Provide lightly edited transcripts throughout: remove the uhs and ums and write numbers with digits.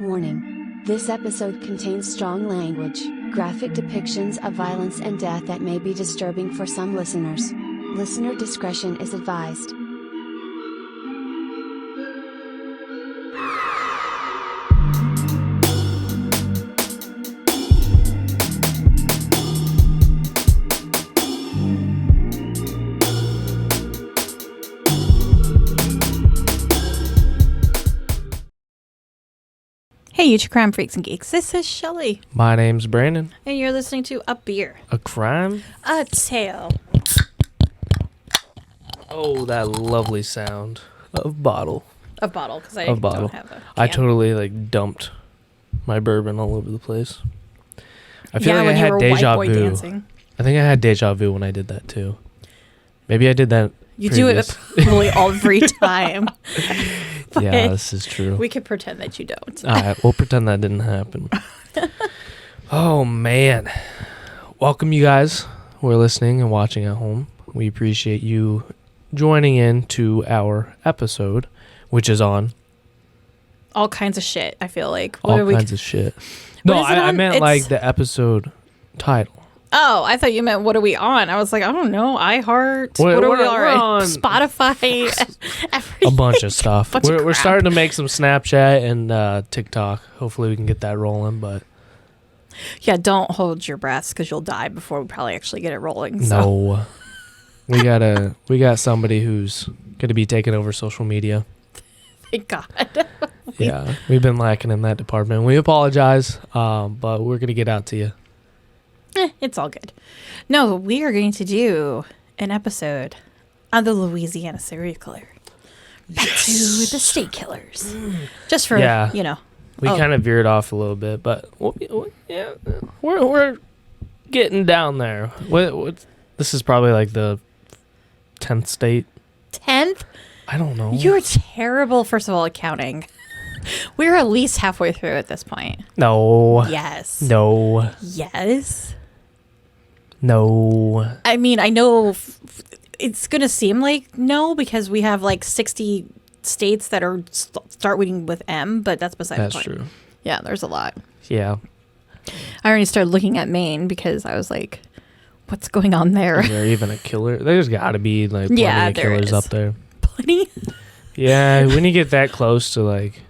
Warning. This episode contains strong language, graphic depictions of violence and death that may be disturbing for some listeners. Listener discretion is advised. Hey, you two crime freaks and geeks. This is Shelly. My name's Brandon. And you're listening to A Beer. A crime? A Tale. Oh, that lovely sound of bottle. Of bottle, because I don't have a can. I totally dumped my bourbon all over the place. I feel like when I you had were deja white boy vu. dancing. I think I had deja vu when I did that too. Maybe I did that. You do it probably every time. Yeah, this is true. We could pretend that you don't. All right, we'll pretend that didn't happen. Oh, man. Welcome, you guys who are listening and watching at home. We appreciate you joining in to our episode, which is on all kinds of shit, I feel like. All kinds of shit. No, I meant like the episode title. Oh, I thought you meant what are we on? I was like, I don't know, iHeart. What are we on? Spotify. A bunch of stuff. We're starting to make some Snapchat and TikTok. Hopefully we can get that rolling, but yeah, don't hold your breath because you'll die before we probably actually get it rolling. So. No. We got somebody who's gonna be taking over social media. Thank God. Yeah, we've been lacking in that department. We apologize, but we're gonna get out to you. It's all good. No, we are going to do an episode on the Louisiana serial killer. Back to the state killers. Just for, We kind of veered off a little bit, but we're getting down there. What? This is probably like the 10th state. 10th? I don't know. You're terrible, first of all, at counting. We're at least halfway through at this point. No. Yes. No. Yes. No. I mean, I know it's going to seem like no because we have like 60 states that are starting with M, but that's beside the point. That's true. Yeah, there's a lot. Yeah. I already started looking at Maine because I was like, what's going on there? Is there even a killer? There's got to be like plenty of killers up there. Plenty? Yeah, when you get that close to like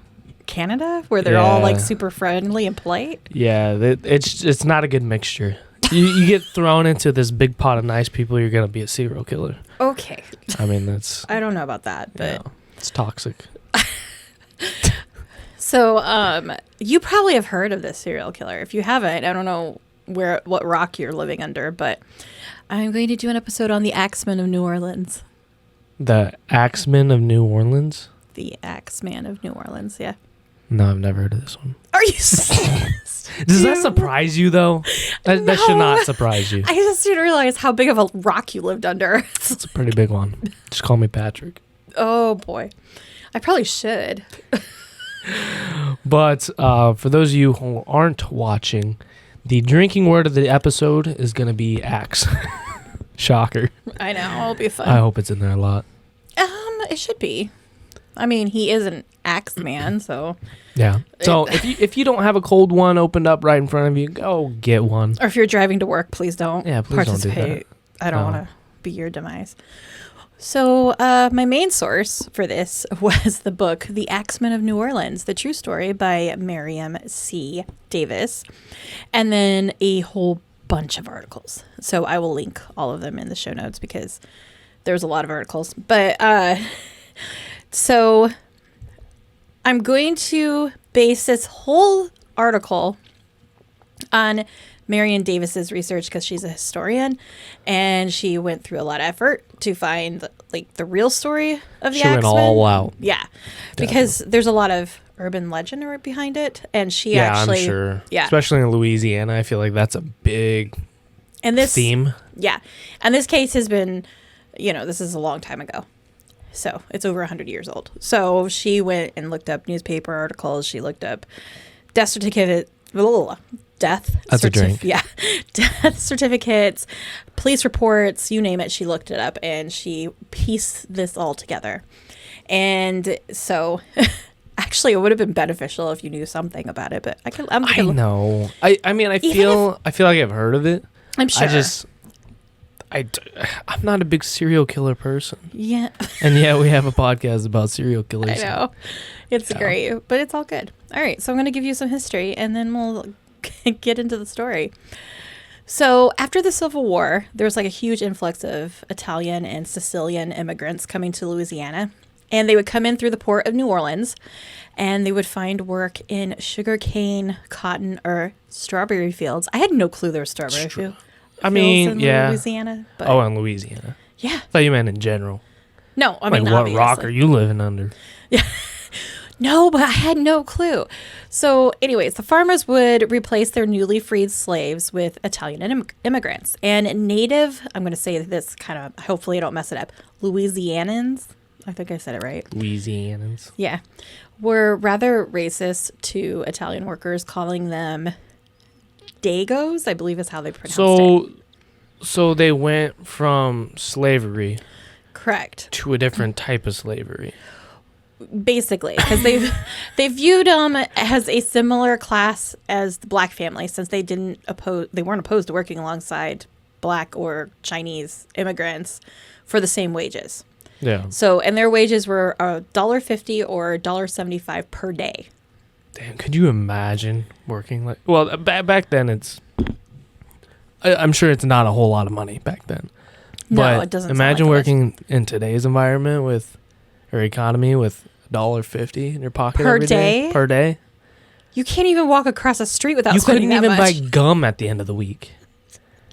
Canada, where they're all like super friendly and polite. Yeah, it's not a good mixture. You get thrown into this big pot of nice people, you're gonna be a serial killer. Okay. I mean, that's. I don't know about that, but it's toxic. So, you probably have heard of this serial killer. If you haven't, I don't know what rock you're living under, but I'm going to do an episode on the Axeman of New Orleans. The Axeman of New Orleans? The Axeman of New Orleans, yeah. No, I've never heard of this one. Are you serious? Does that surprise you, though? That should not surprise you. I just didn't realize how big of a rock you lived under. It's a pretty big one. Just call me Patrick. Oh, boy. I probably should. But for those of you who aren't watching, the drinking word of the episode is going to be axe. Shocker. I know. It'll be fun. I hope it's in there a lot. It should be. I mean, he is an axe man, so. Yeah. So if you don't have a cold one opened up right in front of you, go get one. Or if you're driving to work, please don't. Yeah, please participate. Don't do that. I don't want to be your demise. So my main source for this was the book, The Axeman of New Orleans, The True Story by Miriam C. Davis, and then a whole bunch of articles. So I will link all of them in the show notes because there's a lot of articles. But so I'm going to base this whole article on Marion Davis's research because she's a historian and she went through a lot of effort to find like the real story of the Axeman. She went all out. Yeah, because there's a lot of urban legend behind it, and she actually, I'm sure. Yeah, especially in Louisiana, I feel like that's a big theme. Yeah, and this case has been, this is a long time ago. So it's over 100 years old. So she went and looked up newspaper articles. She looked up death certificates. That's a drink. Yeah. Death certificates, police reports, you name it. She looked it up and she pieced this all together. And so Actually, it would have been beneficial if you knew something about it, but I know. I mean, I feel like I've heard of it. I'm sure. I'm not a big serial killer person. Yeah. And yeah, we have a podcast about serial killers. I know. It's great, but it's all good. All right, so I'm going to give you some history, and then we'll get into the story. So after the Civil War, there was like a huge influx of Italian and Sicilian immigrants coming to Louisiana. And they would come in through the port of New Orleans, and they would find work in sugarcane, cotton, or strawberry fields. I had no clue there were strawberry fields. Louisiana. But in Louisiana. Yeah. I thought you meant in general. No, I mean, what obviously. rock are you living under? Yeah. No, but I had no clue. So anyways, the farmers would replace their newly freed slaves with Italian immigrants. And native, I'm going to say this kind of, hopefully I don't mess it up, Louisianans, I think I said it right. Louisianans. Yeah. Were rather racist to Italian workers, calling them Dagos, I believe is how they pronounced it. So they went from slavery. Correct. To a different type of slavery. Basically, because they viewed them as a similar class as the black family, since they weren't opposed to working alongside black or Chinese immigrants for the same wages. Yeah. So, and their wages were $1.50 or $1.75 per day. Damn, could you imagine working like? Well, back then I'm sure it's not a whole lot of money back then. No, but it doesn't. Imagine sound like working in today's environment or economy with $1.50 in your pocket per every day. Per day. You can't even walk across the street without You spending couldn't that even much. buy gum at the end of the week.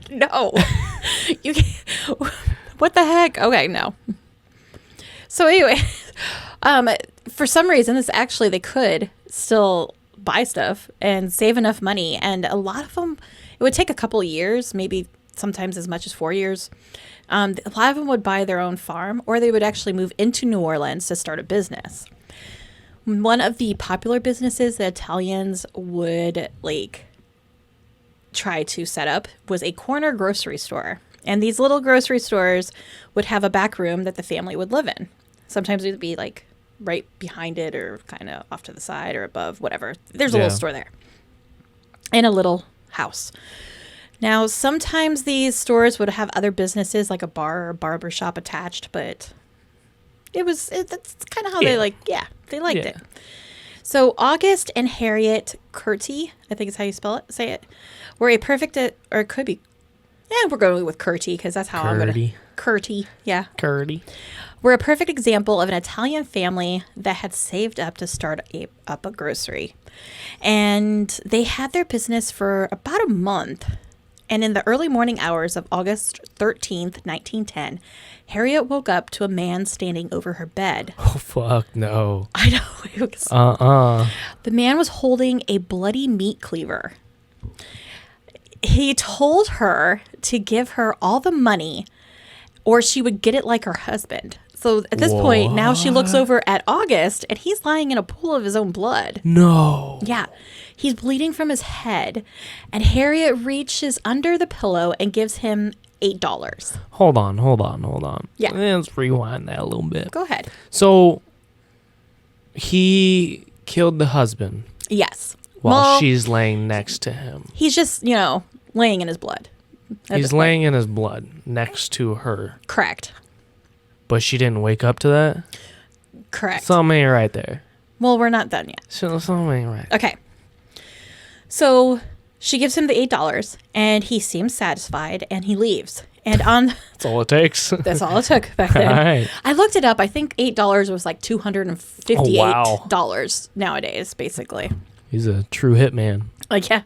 No. You can't. What the heck? Okay, no. So anyway, for some reason, they could still buy stuff and save enough money. And a lot of them, it would take a couple of years, maybe sometimes as much as 4 years. A lot of them would buy their own farm, or they would actually move into New Orleans to start a business. One of the popular businesses that Italians would try to set up was a corner grocery store. And these little grocery stores would have a back room that the family would live in. Sometimes it would be right behind it or kind of off to the side or above, whatever. There's a little store there in a little house. Now, sometimes these stores would have other businesses like a bar or barber shop attached, but that's kind of how they liked it. So August and Harriet Curti, I think is how you say it, were a perfect, or it could be, we're going with Curti because that's how I'm going to. Curti, yeah. Curti. Were a perfect example of an Italian family that had saved up to start up a grocery. And they had their business for about a month. And in the early morning hours of August 13th, 1910, Harriet woke up to a man standing over her bed. Oh, fuck, no. I know. It was, The man was holding a bloody meat cleaver. He told her to give her all the money or she would get it like her husband. So at this point, now she looks over at August and he's lying in a pool of his own blood. No. Yeah. He's bleeding from his head, and Harriet reaches under the pillow and gives him $8. Hold on. Yeah. Let's rewind that a little bit. Go ahead. So, he killed the husband. Yes. While she's laying next to him. He's just, laying in his blood. He's laying in his blood next to her. Correct. But she didn't wake up to that? Correct. Something ain't right there. Well, we're not done yet. Something ain't right. Okay. So she gives him the $8 and he seems satisfied and he leaves. And that's all it takes. That's all it took back then. Right. I looked it up. I think $8 was like $258 nowadays, basically. He's a true hitman. Yeah.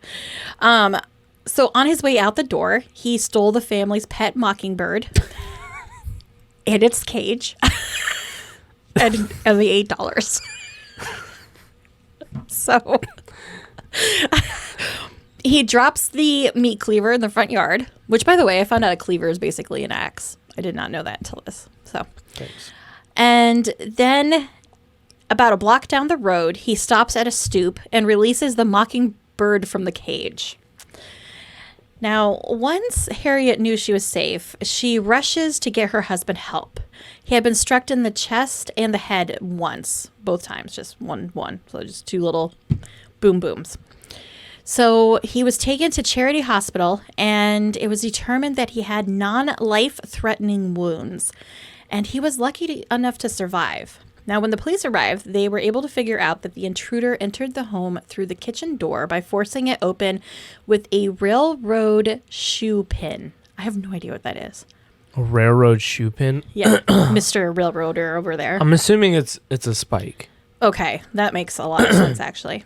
So on his way out the door, he stole the family's pet mockingbird and its cage and the $8. So he drops the meat cleaver in the front yard, which, by the way, I found out a cleaver is basically an axe. I did not know that until this. So, thanks. And then about a block down the road, he stops at a stoop and releases the mockingbird from the cage. Now, once Harriet knew she was safe, she rushes to get her husband help. He had been struck in the chest and the head once, both times, just one. So just two little boom booms. So he was taken to Charity Hospital, and it was determined that he had non-life-threatening wounds, and he was lucky enough to survive. Now, when the police arrived, they were able to figure out that the intruder entered the home through the kitchen door by forcing it open with a railroad shoe pin. I have no idea what that is. A railroad shoe pin? Yeah, Mr. Railroader over there. I'm assuming it's a spike. Okay, that makes a lot of sense, actually.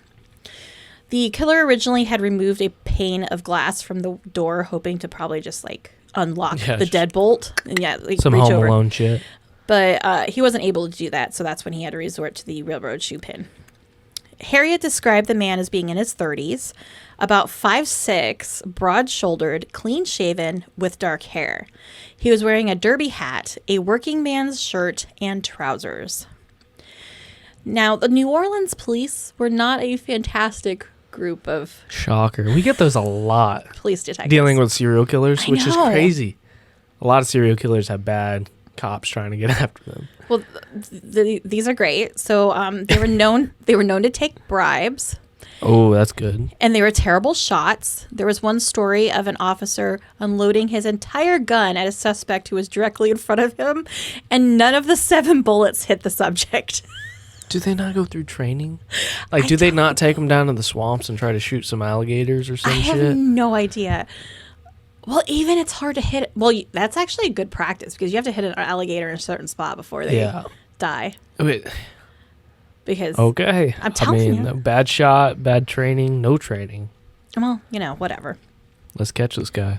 The killer originally had removed a pane of glass from the door, hoping to probably just, like, unlock the deadbolt. And, like, some reach Home over. Alone shit. But he wasn't able to do that, so that's when he had to resort to the railroad shoe pin. Harriet described the man as being in his 30s, about 5'6", broad-shouldered, clean-shaven, with dark hair. He was wearing a derby hat, a working man's shirt, and trousers. Now, the New Orleans police were not a fantastic group of... Shocker. We get those a lot. Police detectives. Dealing with serial killers, I which is know. crazy. A lot of serial killers have bad cops trying to get after them. Well, these are great. So they were known to take bribes. Oh, that's good. And they were terrible shots. There was one story of an officer unloading his entire gun at a suspect who was directly in front of him, and none of the 7 bullets hit the subject. Do they not go through training? Like, do they not take them down to the swamps and try to shoot some alligators or some I shit? have no idea. Well, even it's hard to hit. Well, that's actually a good practice because you have to hit an alligator in a certain spot before they die. Wait. Because Okay. I'm telling you. Bad shot, bad training, no training. Well, whatever. Let's catch this guy.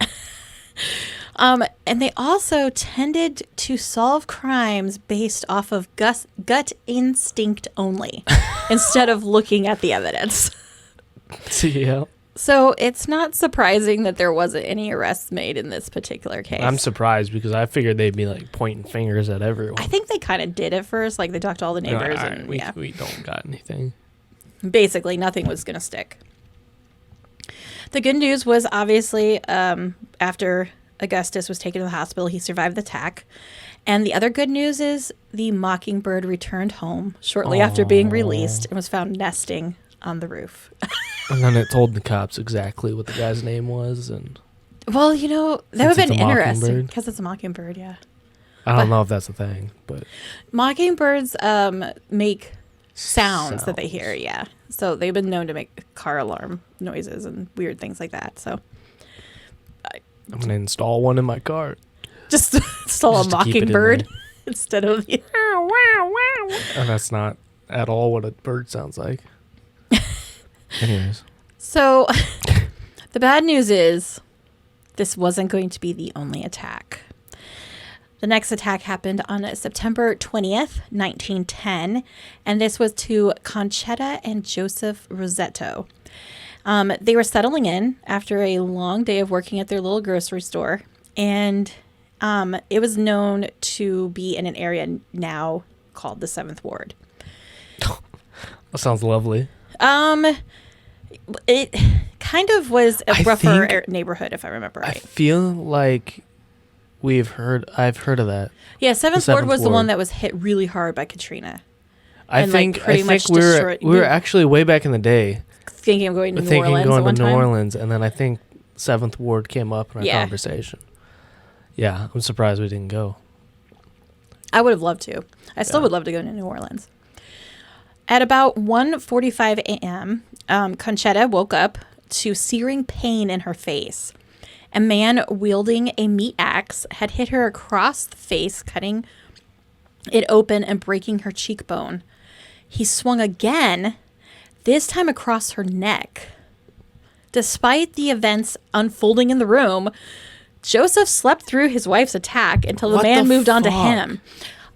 And they also tended to solve crimes based off of gut instinct only, instead of looking at the evidence. Yeah. So it's not surprising that there wasn't any arrests made in this particular case. I'm surprised because I figured they'd be like pointing fingers at everyone. I think they kind of did at first. Like they talked to all the neighbors. We don't got anything. Basically, nothing was going to stick. The good news was obviously after Augustus was taken to the hospital, he survived the attack. And the other good news is the mockingbird returned home shortly after being released and was found nesting on the roof. And then it told the cops exactly what the guy's name was. And well, that would have been interesting because it's a mockingbird, yeah. I don't know if that's a thing, but mockingbirds make sounds that they hear, yeah. So they've been known to make car alarm noises and weird things like that. So I'm gonna install one in my car. Just install a mockingbird instead of the and that's not at all what a bird sounds like. Anyways. So the bad news is this wasn't going to be the only attack. The next attack happened on September 20th, 1910, and this was to Concetta and Joseph Rosetto. They were settling in after a long day of working at their little grocery store, and it was known to be in an area now called the 7th Ward. That sounds lovely. It kind of was a rougher neighborhood, if I remember right. I feel like I've heard of that. Yeah, 7th Ward was the one that was hit really hard by Katrina. I think we were actually way back in the day thinking of going to New Orleans, and then I think 7th Ward came up in our conversation. Yeah, I'm surprised we didn't go. I would have loved to. I still would love to go to New Orleans. At about 1:45 a.m., Concetta woke up to searing pain in her face. A man wielding a meat axe had hit her across the face, cutting it open and breaking her cheekbone. He swung again, this time across her neck. Despite the events unfolding in the room, Joseph slept through his wife's attack until the man moved on to him.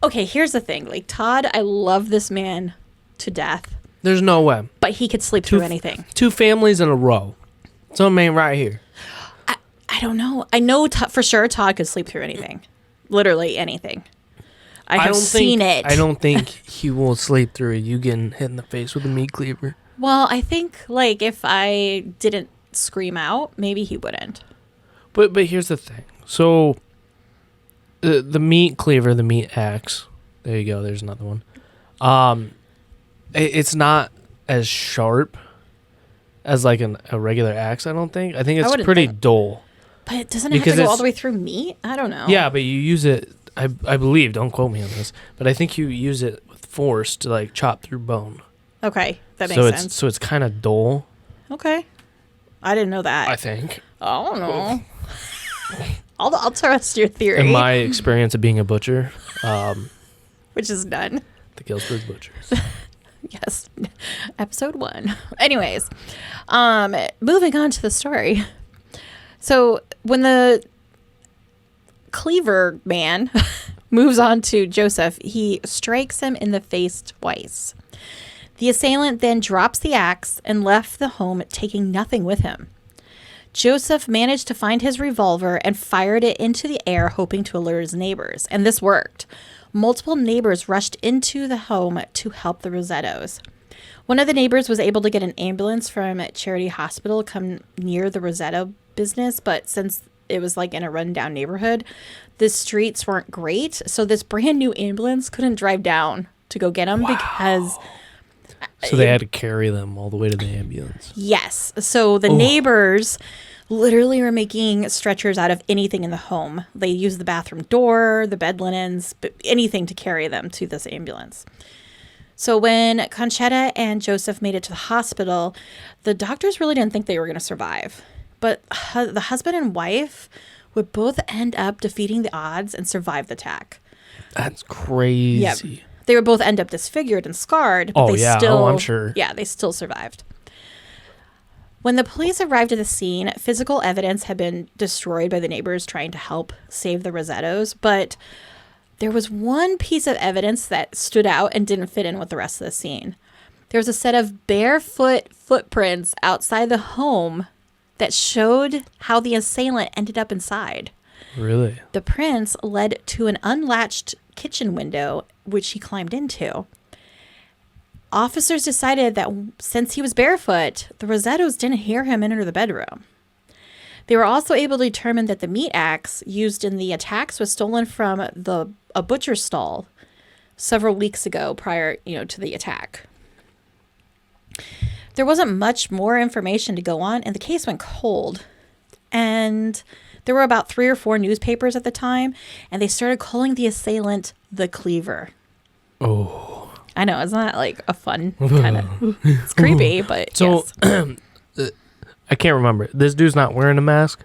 Okay, here's the thing. Like, Todd, I love this man to death. There's no way. But he could sleep through anything. 2 families in a row. Something ain't right here. I don't know. I know for sure Todd could sleep through anything. Literally anything. I have seen it. I don't think he will sleep through you getting hit in the face with a meat cleaver. Well, I think, like, if I didn't scream out, maybe he wouldn't. But here's the thing. So the meat cleaver, the meat axe. There you go. There's another one. It's not as sharp as like a regular axe. I don't think. I think it's pretty dull. But doesn't it have to go all the way through meat? I don't know. Yeah, but you use it. I believe. Don't quote me on this. But I think you use it with force to like chop through bone. Okay, that makes sense. So it's kind of dull. Okay, I didn't know that. I think. I don't know. I'll trust your theory. In my experience of being a butcher, which is none. The Galesburg Butchers. Yes, episode 1. Anyways, moving on to the story. So when the cleaver man moves on to Joseph, he strikes him in the face twice. The assailant then drops the axe and left the home, taking nothing with him. Joseph managed to find his revolver and fired it into the air, hoping to alert his neighbors. And this worked. Multiple neighbors rushed into the home to help the Rosettos. One of the neighbors was able to get an ambulance from Charity Hospital to come near the Rosetto business, but since it was like in a rundown neighborhood, the streets weren't great, so this brand new ambulance couldn't drive down to go get them because... So they had to carry them all the way to the ambulance. Yes. So the neighbors literally were making stretchers out of anything in the home. They used the bathroom door, the bed linens, anything to carry them to this ambulance. So when Conchetta and Joseph made it to the hospital, the doctors really didn't think they were going to survive. But the husband and wife would both end up defeating the odds and survive the attack. That's crazy. Yep. They would both end up disfigured and scarred, but I'm sure. Yeah, they still survived. When the police arrived at the scene, physical evidence had been destroyed by the neighbors trying to help save the Rosettos, but there was one piece of evidence that stood out and didn't fit in with the rest of the scene. There was a set of barefoot footprints outside the home that showed how the assailant ended up inside. Really? The prints led to an unlatched kitchen window, which he climbed into. Officers decided that since he was barefoot, the Rosettos didn't hear him enter the bedroom. They were also able to determine that the meat axe used in the attacks was stolen from a butcher's stall several weeks ago prior, to the attack. There wasn't much more information to go on, and the case went cold. And there were about 3 or 4 newspapers at the time, and they started calling the assailant the Cleaver. Oh. I know, isn't that like a fun kind of... It's creepy, but so, yes. I can't remember. This dude's not wearing a mask?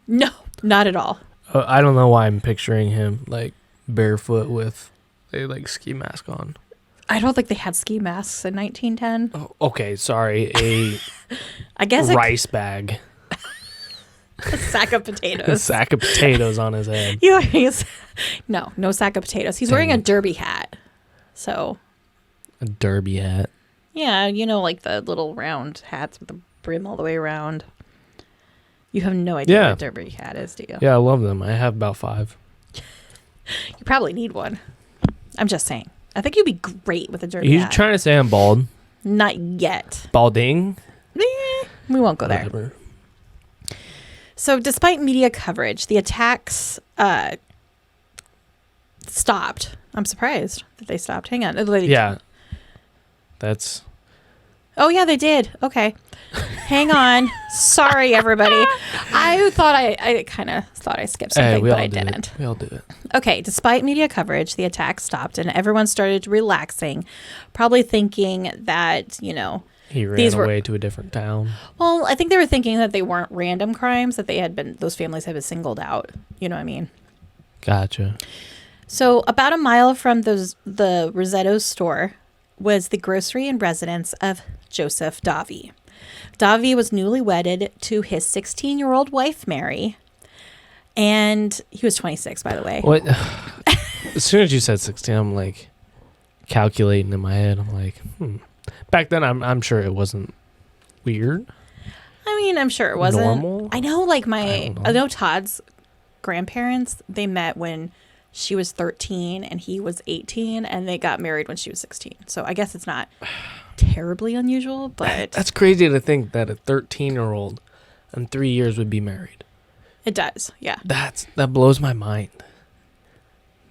No, not at all. I don't know why I'm picturing him like barefoot with a like ski mask on. I don't think they had ski masks in 1910. Oh, okay, sorry. I guess rice bag. A sack of potatoes. A sack of potatoes on his head. No sack of potatoes. He's wearing a derby hat. So. A derby hat. Yeah, like the little round hats with the brim all the way around. You have no idea what a derby hat is, do you? Yeah, I love them. I have about 5. You probably need one. I'm just saying. I think you'd be great with a derby hat. You trying to say I'm bald? Not yet. Balding? We won't go there. Whatever. So despite media coverage, the attacks stopped. I'm surprised that they stopped. Hang on. Yeah. That's... Oh, yeah, they did. Okay. Hang on. Sorry, everybody. I kind of thought I skipped something, but I didn't. We all do it. Okay. Despite media coverage, the attack stopped and everyone started relaxing, probably thinking that, he ran away to a different town. Well, I think they were thinking that they weren't random crimes, that those families had been singled out. You know what I mean? Gotcha. So about a mile from the Rosetto's store was the grocery and residence of Joseph Davy. Davy was newly wedded to his 16-year-old wife, Mary. And he was 26, by the way. What? As soon as you said 16, I'm like calculating in my head. I'm like, Back then, I'm sure it wasn't weird. I mean, I'm sure it wasn't. Normal? I know, I know Todd's grandparents, they met when she was 13 and he was 18, and they got married when she was 16. So I guess it's not terribly unusual, but... That's crazy to think that a 13-year-old in 3 years would be married. It does, yeah. That blows my mind.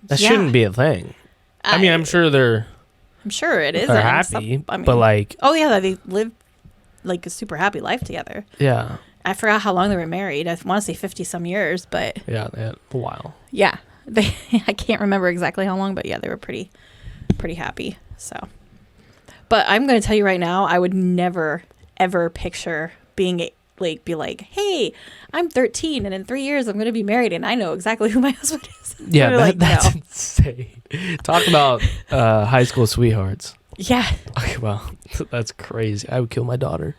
That shouldn't be a thing. I mean, I'm sure I'm sure it is. They're happy, but like... Oh, yeah, they live like a super happy life together. Yeah. I forgot how long they were married. I want to say 50-some years, but... Yeah, they had a while. Yeah. I can't remember exactly how long, but yeah, they were pretty happy, so... But I'm going to tell you right now, I would never, ever picture being like, be like, hey, I'm 13 and in 3 years I'm going to be married and I know exactly who my husband is. Yeah, that's insane. Talk about high school sweethearts. Yeah. Okay, well, that's crazy. I would kill my daughter.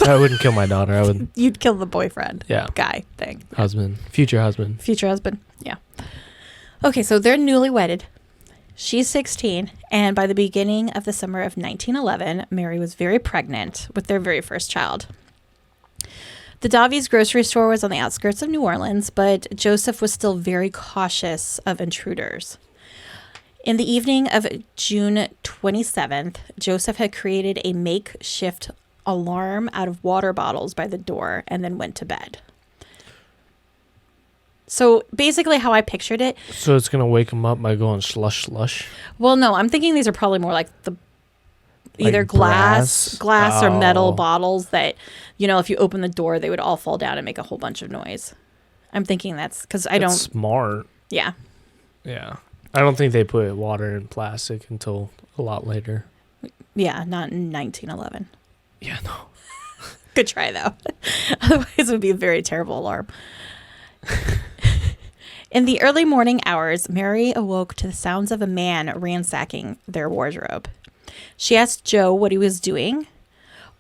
I wouldn't kill my daughter. I would. You'd kill the boyfriend. Yeah. Guy thing. Husband. Future husband. Future husband. Yeah. Okay, so they're newly wedded. She's 16, and by the beginning of the summer of 1911, Mary was very pregnant with their very first child. The Davies grocery store was on the outskirts of New Orleans, but Joseph was still very cautious of intruders. In the evening of June 27th, Joseph had created a makeshift alarm out of water bottles by the door and then went to bed. So basically how I pictured it. So it's going to wake him up by going slush, slush? Well, no, I'm thinking these are probably more like the either like glass or metal Oh. bottles that, you know, if you open the door, they would all fall down and make a whole bunch of noise. I'm thinking that's because I That's don't. smart. Yeah. Yeah. I don't think they put water in plastic until a lot later. Yeah. Not in 1911. Yeah, no. Good try, though. Otherwise, it would be a very terrible alarm. In the early morning hours, Mary awoke to the sounds of a man ransacking their wardrobe. She asked Joe what he was doing,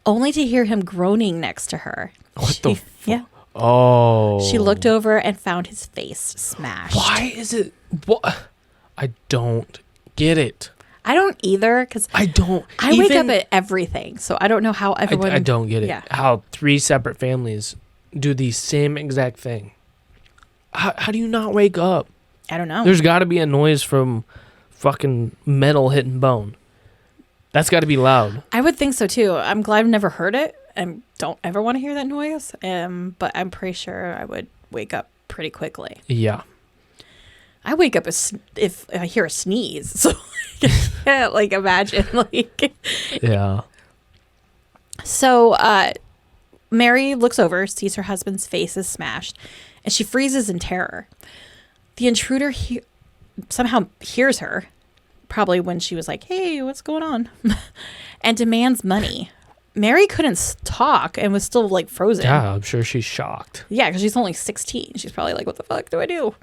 only to hear him groaning next to her. What the fuck? Yeah. Oh. She looked over and found his face smashed. Why is it... What? I don't get it. I don't either, because I don't... I wake up at everything, so I don't know how everyone... I don't get it. Yeah. How 3 separate families do the same exact thing. How do you not wake up? I don't know. There's got to be a noise from fucking metal hitting bone. That's got to be loud. I would think so, too. I'm glad I've never heard it and don't ever want to hear that noise, but I'm pretty sure I would wake up pretty quickly. Yeah. I wake up if I hear a sneeze, so like imagine like... Yeah. So Mary looks over, sees her husband's face is smashed, and she freezes in terror. The intruder somehow hears her, probably when she was like, hey, what's going on? And demands money. Mary couldn't talk and was still like frozen. Yeah, I'm sure she's shocked. Yeah, because she's only 16. She's probably like, what the fuck do I do?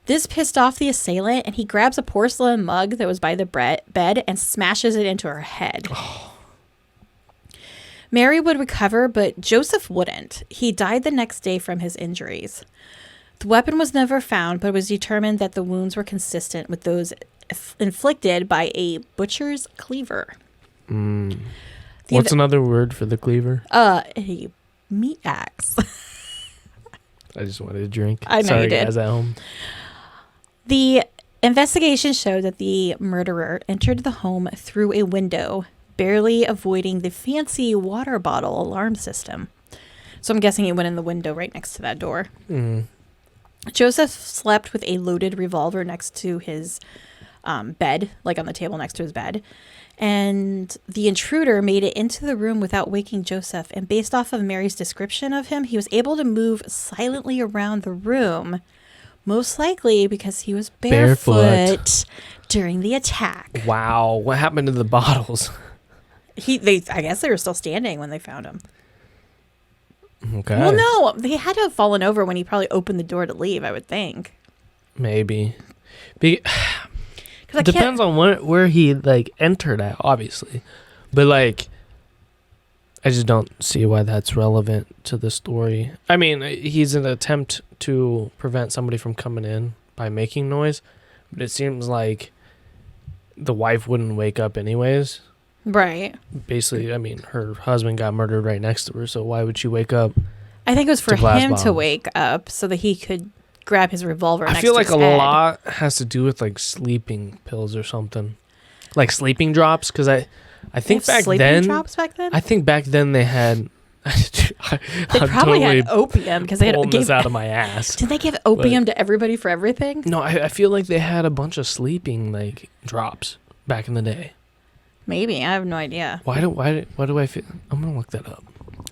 This pissed off the assailant, and he grabs a porcelain mug that was by the bed and smashes it into her head. Mary would recover, but Joseph wouldn't. He died the next day from his injuries. The weapon was never found, but it was determined that the wounds were consistent with those inflicted by a butcher's cleaver. What's another word for the cleaver? A meat axe. I just wanted a drink. I know Sorry, you did. guys at home. The investigation showed that the murderer entered the home through a window, barely avoiding the fancy water bottle alarm system. So I'm guessing he went in the window right next to that door. Joseph slept with a loaded revolver next to his bed, like on the table next to his bed. And the intruder made it into the room without waking Joseph. And based off of Mary's description of him, he was able to move silently around the room, most likely because he was barefoot during the attack. Wow. What happened to the bottles? I guess they were still standing when they found him. Okay. Well, no, they had to have fallen over when he probably opened the door to leave, I would think. Maybe. It Depends on where he like entered at, obviously. But like, I just don't see why that's relevant to the story. I mean, he's an attempt to prevent somebody from coming in by making noise, but it seems like the wife wouldn't wake up anyways. Right. Basically, I mean, her husband got murdered right next to her, so why would she wake up? I think it was for glass him to bottles. wake up so that he could grab his revolver I next feel to like his a head. lot has to do with like sleeping pills or something, like sleeping drops. Because I think They have back sleeping then, drops back then? I think back then they had They probably had opium because they pulling this out of my ass. Did they give opium to everybody for everything? No, I feel like they had a bunch of sleeping like drops back in the day. Maybe. I have no idea. Why do I feel? I'm gonna look that up.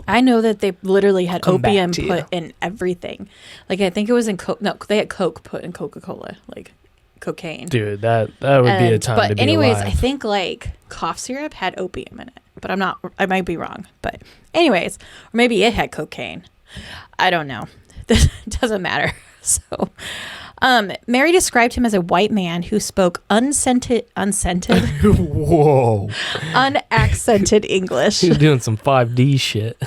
I know that they literally had Come back opium to put you. in everything. Like I think it was in Coke. No, they had Coke put in Coca-Cola, like cocaine. Dude, that would be a time to be anyways, alive. I think like cough syrup had opium in it, but I'm not. I might be wrong. But anyways, or maybe it had cocaine. I don't know. This doesn't matter. So, Mary described him as a white man who spoke unscented, Whoa. unaccented English. He's doing some 5D shit.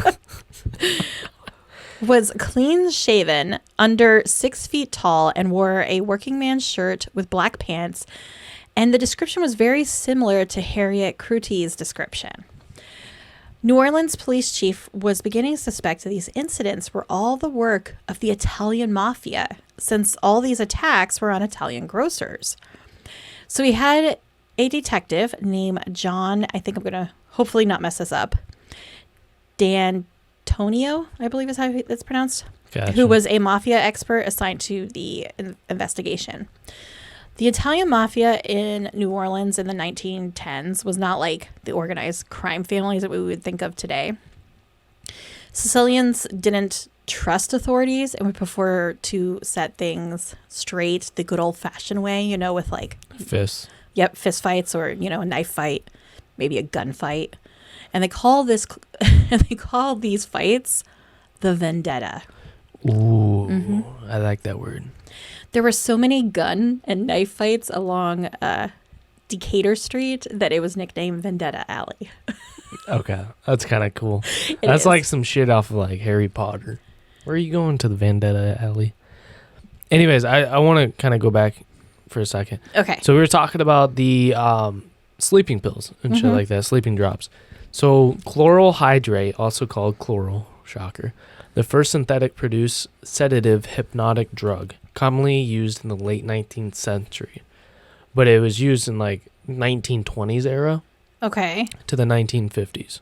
Was clean shaven, under 6 feet tall, and wore a working man's shirt with black pants. And the description was very similar to Harriet Crutey's description. New Orleans police chief was beginning to suspect that these incidents were all the work of the Italian mafia, since all these attacks were on Italian grocers. So he had a detective named John, I think I'm going to hopefully not mess this up, D'Antonio, I believe is how it's pronounced, Gotcha. who was a mafia expert assigned to the investigation. The Italian mafia in New Orleans in the 1910s was not like the organized crime families that we would think of today. Sicilians didn't trust authorities and would prefer to set things straight the good old-fashioned way, you know, with like Fists. Yep, fist fights or, you know, a knife fight, maybe a gunfight. And they call these fights the vendetta. Ooh, Mm-hmm. I like that word. There were so many gun and knife fights along Decatur Street that it was nicknamed Vendetta Alley. Okay, that's kind of cool. It That's is. like some shit off of like Harry Potter. Where are you going to the Vendetta Alley? Anyways, I want to kind of go back for a second. Okay. So we were talking about the sleeping pills and shit Mhm. like that, sleeping drops. So chloral hydrate, also called chloral, shocker, the first synthetic produced sedative hypnotic drug, commonly used in the late 19th century. But it was used in like 1920s era Okay. to the 1950s.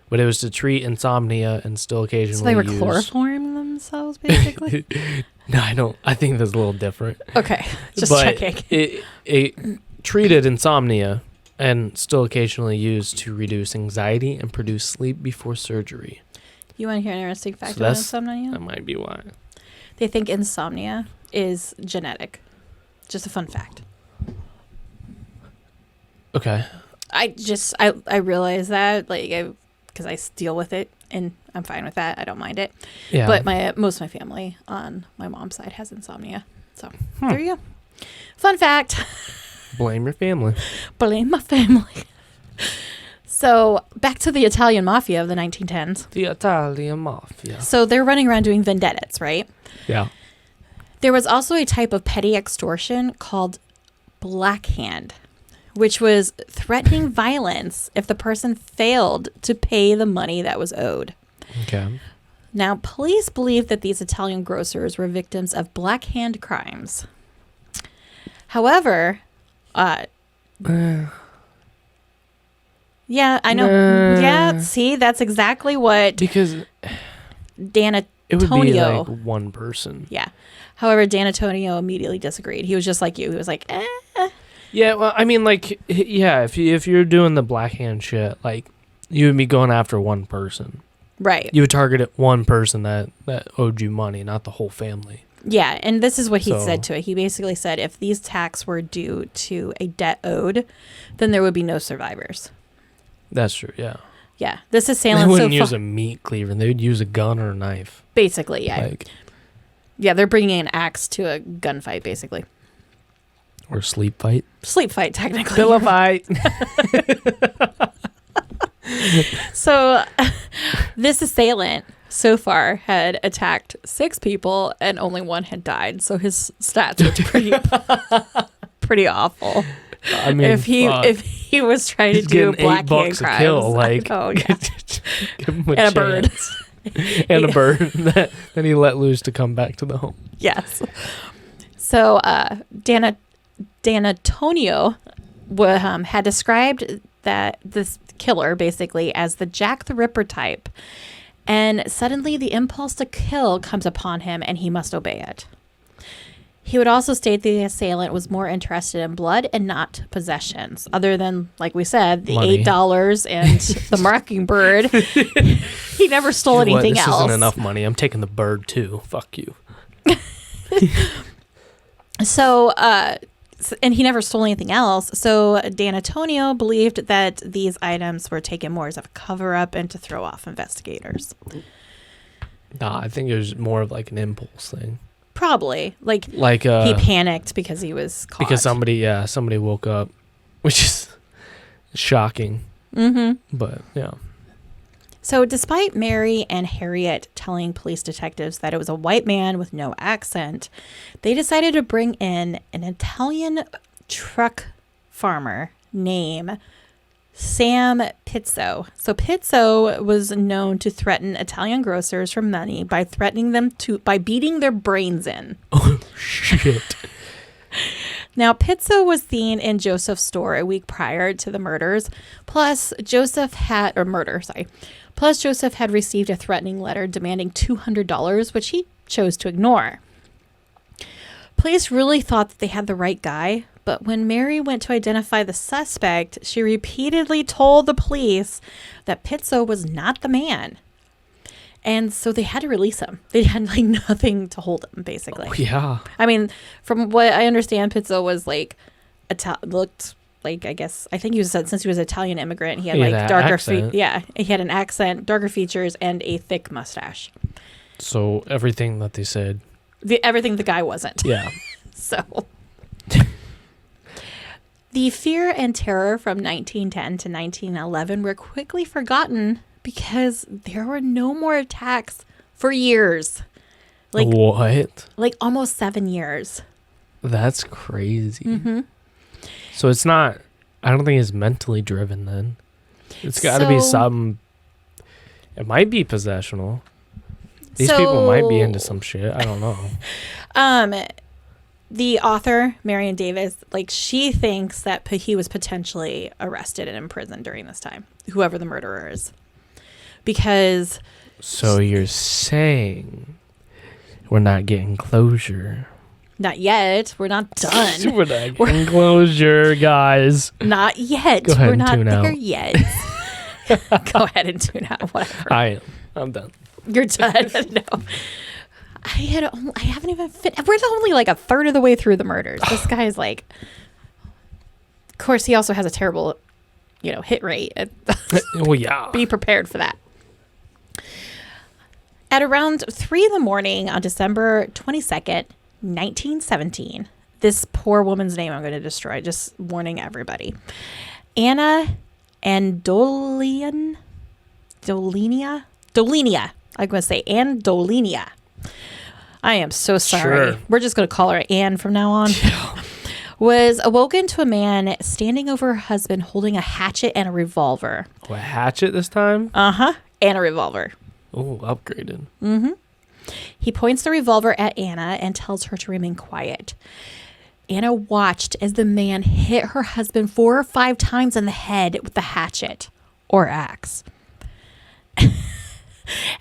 But it was to treat insomnia and still occasionally So they were used. chloroforming themselves, basically? No, I don't. I think that's a little different. Okay. Just But checking. it treated insomnia and still occasionally used to reduce anxiety and produce sleep before surgery. You want to hear an interesting fact So about that's- insomnia? That might be why. They think insomnia is genetic. Just a fun fact. Okay. I realize that, like, because I deal with it, and I'm fine with that. I don't mind it. Yeah. But most of my family on my mom's side has insomnia. So there you go. Fun fact. Blame your family. Blame my family. So back to the Italian mafia of the 1910s. The Italian mafia. So they're running around doing vendettas, right? Yeah. There was also a type of petty extortion called blackhand, which was threatening violence if the person failed to pay the money that was owed. Okay. Now, police believe that these Italian grocers were victims of blackhand crimes. However, yeah, I know. Yeah, see, that's exactly what Because D'Antonio. it would be like one person. Yeah. However, D'Antonio immediately disagreed. He was just like you. He was like, Yeah, well, I mean, like, yeah, if you're doing the black hand shit, like, you would be going after one person. right. You would target one person that owed you money, not the whole family. Yeah, and this is what he So- said to it. He basically said if these tax were due to a debt owed, then there would be no survivors. That's true, yeah. Yeah, this is They sailing wouldn't so use far. a meat cleaver. They would use a gun or a knife. Basically, yeah. Like, Yeah, they're bringing an axe to a gunfight, basically. or a sleep fight. Sleep fight, technically. Pillow fight. So this assailant so far had attacked 6 people and only 1 had died. So his stats were pretty awful. I mean, if he was trying he's to do getting black hand $8 a crimes. kill, like, oh yeah, give him a and a bird. chance. And a bird that he let loose to come back to the home. Yes. So D'Antonio had described that this killer basically as the Jack the Ripper type, And suddenly the impulse to kill comes upon him and he must obey it. He would also state that the assailant was more interested in blood and not possessions, other than, like we said, the Money. $8 and the mockingbird. He never stole anything This else. isn't enough money. I'm taking the bird too. Fuck you. So, and he never stole anything else. So Dan Antonio believed that these items were taken more as a cover-up and to throw off investigators. Nah, I think it was more of like an impulse thing. Probably. Like he he panicked because he was caught. Because somebody woke up, which is shocking. Mm-hmm. But yeah. So despite Mary and Harriet telling police detectives that it was a white man with no accent, they decided to bring in an Italian truck farmer named Sam Pizzo. So Pizzo was known to threaten Italian grocers for money by threatening them by beating their brains in. Oh, shit. Now, Pizzo was seen in Joseph's store a week prior to the murders. Plus, Joseph had received a threatening letter demanding $200, which he chose to ignore. Police really thought that they had the right guy, but when Mary went to identify the suspect, she repeatedly told the police that Pizzo was not the man. And so they had to release him. They had like nothing to hold him, basically. Oh, yeah. I mean, from what I understand, Pizzo was like, looked like, I think he was, since he was an Italian immigrant, he had like darker feet. Yeah, he had an accent, darker features, and a thick mustache. So everything that they said. Everything the guy wasn't. Yeah. So. The fear and terror from 1910 to 1911 were quickly forgotten because there were no more attacks for years. Like what? Like almost 7 years. That's crazy. Mm-hmm. So it's not, I don't think it's mentally driven then. It's got to be some, it might be possessional. These people might be into some shit. I don't know. The author, Marion Davis, like she thinks that he was potentially arrested and imprisoned during this time, whoever the murderer is. Because... So you're saying we're not getting closure. Not yet. We're not done. We're not getting closure, guys. Not yet. Go ahead We're and not tune there out. yet. Go ahead and tune out. Whatever. I'm done. You're done. No. I haven't even we're only like a third of the way through the murders. This guy is like, of course, he also has a terrible, hit rate. Well, yeah. Be prepared for that. At around 3 a.m. on December 22nd, 1917, this poor woman's name I'm going to destroy, just warning everybody. Anna Andolenia. I'm going to say Andolenia. I am so sorry. Sure. We're just going to call her Anne from now on. Yeah. Was awoken to a man standing over her husband holding a hatchet and a revolver. Oh, a hatchet this time? Uh-huh. And a revolver. Oh, upgraded. Mm-hmm. He points the revolver at Anna and tells her to remain quiet. Anna watched as the man hit her husband 4 or 5 times in the head with the hatchet or axe.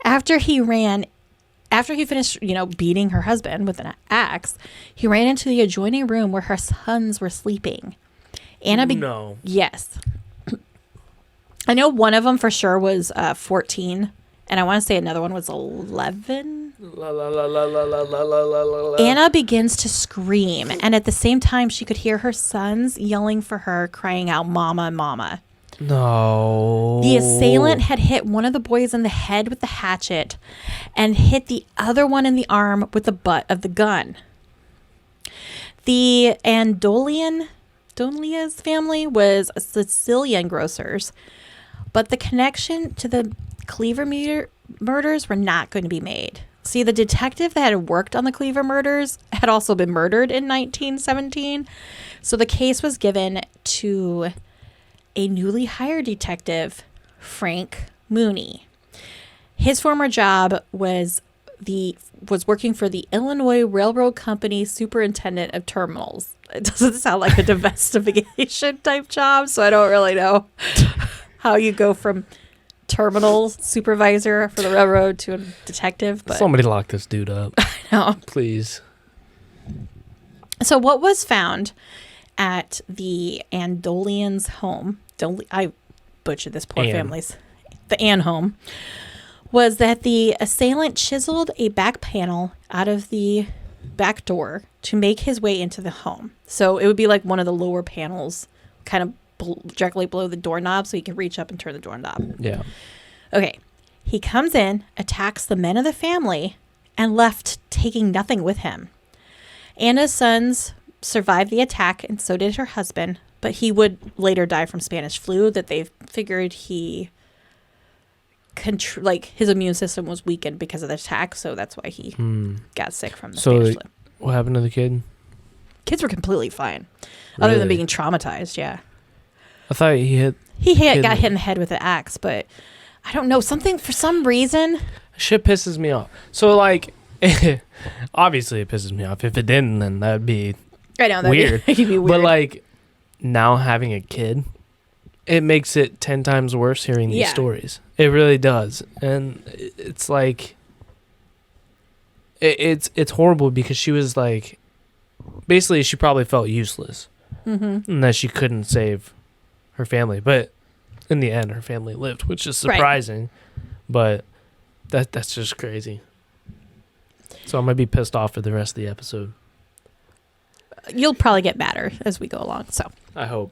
After he finished, beating her husband with an axe, he ran into the adjoining room where her sons were sleeping. No. Yes. I know one of them for sure was 14, and I want to say another one was 11. Anna begins to scream, and at the same time, she could hear her sons yelling for her, crying out, "Mama, Mama." No. The assailant had hit one of the boys in the head with the hatchet and hit the other one in the arm with the butt of the gun. The Andolia's family was Sicilian grocers, but the connection to the Cleaver murders were not going to be made. See, the detective that had worked on the Cleaver murders had also been murdered in 1917, so the case was given to a newly hired detective, Frank Mooney. His former job was working for the Illinois Railroad Company Superintendent of Terminals. It doesn't sound like a investigation type job, so I don't really know how you go from terminal supervisor for the railroad to a detective. But Somebody lock this dude up. no. Please. So what was found at the Andolians' home, I butchered this poor family's, the Ann home, was that the assailant chiseled a back panel out of the back door to make his way into the home. So it would be like one of the lower panels, kind of directly below the doorknob, so he could reach up and turn the doorknob. Yeah. Okay. He comes in, attacks the men of the family, and left, taking nothing with him. Anna's sons survived the attack, and so did her husband, but he would later die from Spanish flu that they figured he his immune system was weakened because of the attack, so that's why he got sick from the Spanish flu. What happened to the kid? Kids were completely fine, Really? other than being traumatized. Yeah, I thought got hit in the head with an axe, but I don't know, for some reason. Shit pisses me off. So like, obviously it pisses me off. If it didn't, then that'd be weird. It'd be weird. But like, now having a kid, it makes it 10 times worse hearing these stories. It really does. And it's like, it's horrible because she was like, basically she probably felt useless and that she couldn't save her family. But in the end, her family lived, which is surprising. Right. But that's just crazy. So I'm going to be pissed off for the rest of the episode. You'll probably get madder as we go along. So I hope.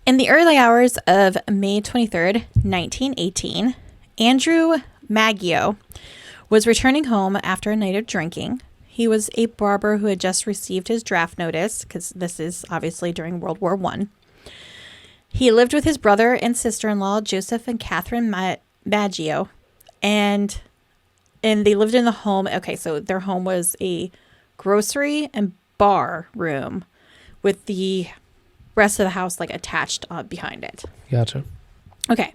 In the early hours of May 23rd, 1918, Andrew Maggio was returning home after a night of drinking. He was a barber who had just received his draft notice, because this is obviously during World War I. He lived with his brother and sister-in-law, Joseph and Catherine Maggio, and they lived in the home. Okay, so their home was a grocery and bar room with the rest of the house like attached behind it. Gotcha. Okay.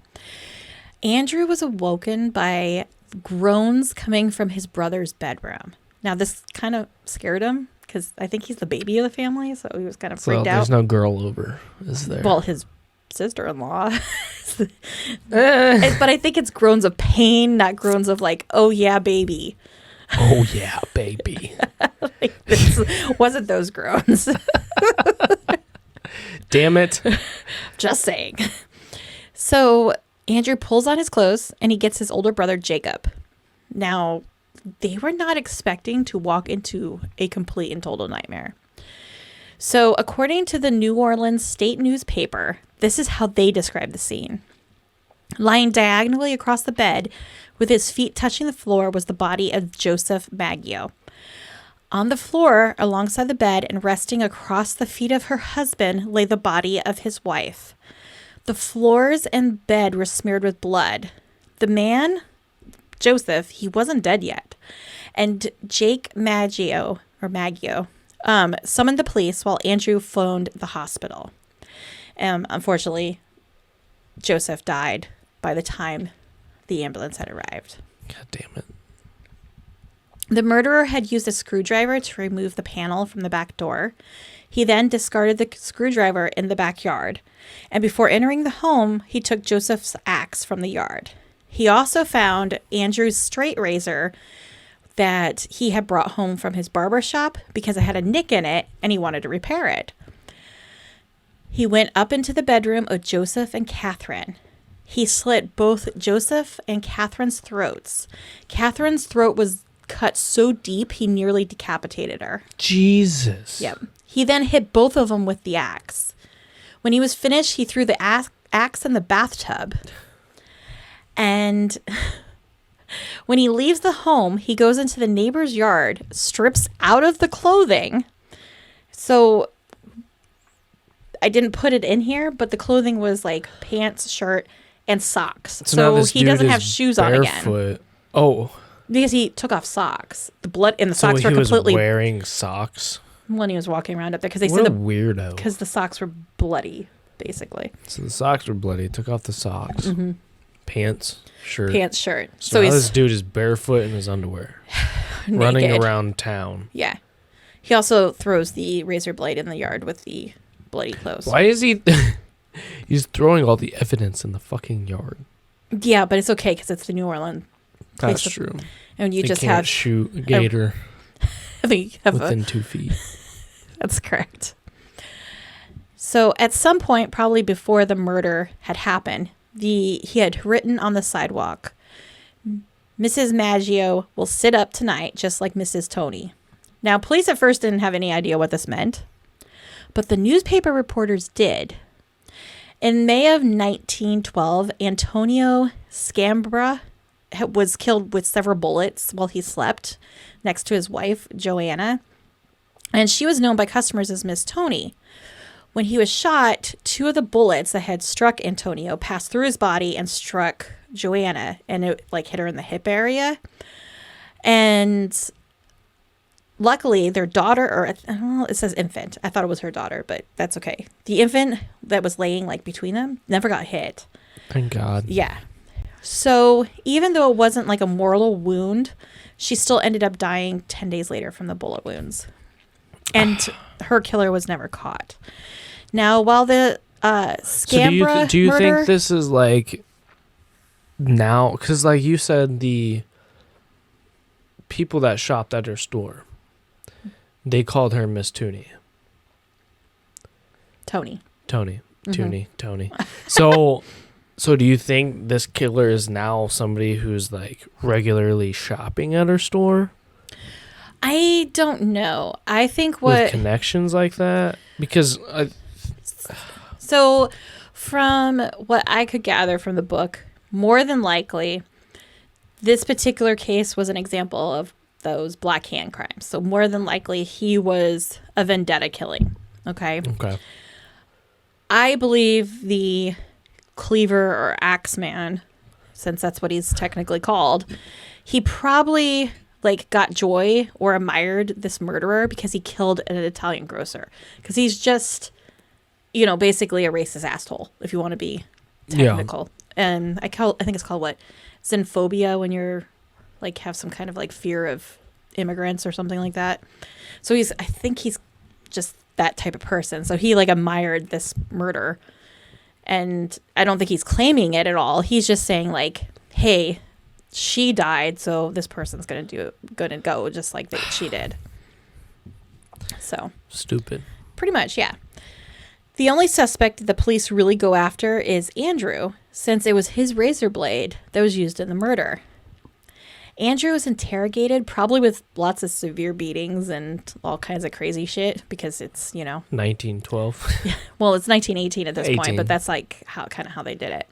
Andrew was awoken by groans coming from his brother's bedroom. Now this kind of scared him because I think he's the baby of the family, so he was kind of freaked out. There's no girl over, is there? Well, his sister-in-law. But I think it's groans of pain, not groans of like, oh yeah, baby. Oh yeah, baby. Like, this wasn't those groans. Damn it. Just saying. So Andrew pulls on his clothes and he gets his older brother, Jacob. Now, they were not expecting to walk into a complete and total nightmare. So according to the New Orleans State newspaper, this is how they describe the scene. Lying diagonally across the bed with his feet touching the floor was the body of Joseph Maggio. On the floor, alongside the bed and resting across the feet of her husband, lay the body of his wife. The floors and bed were smeared with blood. The man, Joseph, he wasn't dead yet. And Jake Maggio, summoned the police while Andrew phoned the hospital. Unfortunately, Joseph died by the time the ambulance had arrived. God damn it. The murderer had used a screwdriver to remove the panel from the back door. He then discarded the screwdriver in the backyard. And before entering the home, he took Joseph's axe from the yard. He also found Andrew's straight razor that he had brought home from his barber shop because it had a nick in it and he wanted to repair it. He went up into the bedroom of Joseph and Catherine. He slit both Joseph and Catherine's throats. Catherine's throat was cut so deep he nearly decapitated her. Jesus. Yep. He then hit both of them with the axe. When he was finished, he threw the axe in the bathtub. And when he leaves the home, he goes into the neighbor's yard, strips out of the clothing. So I didn't put it in here, but the clothing was like pants, shirt, and socks. So he doesn't have shoes on again. Oh. Because he took off socks. The blood in the socks were completely... So he was wearing socks? When he was walking around up there. Because they what said a weirdo. Because the socks were bloody, basically. So the socks were bloody. He took off the socks. Mm-hmm. Pants, shirt. Pants, shirt. So this dude is barefoot in his underwear. running around town. Yeah. He also throws the razor blade in the yard with the bloody clothes. Why is he... He's throwing all the evidence in the fucking yard. Yeah, but it's okay because it's the New Orleans. That's true. And you they just can't have shoot a gator within 2 feet. That's correct. So at some point, probably before the murder had happened, he had written on the sidewalk, "Mrs. Maggio will sit up tonight, just like Mrs. Tony." Now, police at first didn't have any idea what this meant, but the newspaper reporters did. In May of 1912, Antonio Scambra was killed with several bullets while he slept next to his wife, Joanna, and she was known by customers as Miss Tony. When he was shot, 2 of the bullets that had struck Antonio passed through his body and struck Joanna, and it hit her in the hip area. And luckily, their daughter, or it says infant. I thought it was her daughter, but that's okay. The infant that was laying between them never got hit. Thank God. Yeah. So even though it wasn't a mortal wound, she still ended up dying 10 days later from the bullet wounds. And her killer was never caught. Now, while the Scambra do you murder, think this is now? Because you said, the people that shopped at her store, they called her Miss Tony. Tony. Mm-hmm. Tony. So do you think this killer is now somebody who's regularly shopping at her store? I don't know. I think with connections like that, because so from what I could gather from the book, more than likely this particular case was an example of those Black Hand crimes. So more than likely he was a vendetta killing. Okay. I believe the cleaver or axe man, since that's what he's technically called, he probably got joy or admired this murderer because he killed an Italian grocer. Because he's just, basically a racist asshole, if you want to be technical. Yeah. And I think it's called what? Xenophobia, when you're have some kind of fear of immigrants or something like that. So I think he's just that type of person. So he admired this murder. And I don't think he's claiming it at all. He's just saying hey, she died, so this person's gonna go just like she did. So stupid. Pretty much, yeah. The only suspect the police really go after is Andrew, since it was his razor blade that was used in the murder. Andrew was interrogated, probably with lots of severe beatings and all kinds of crazy shit, because it's 1912. Well, it's 1918 at this point, but that's how they did it.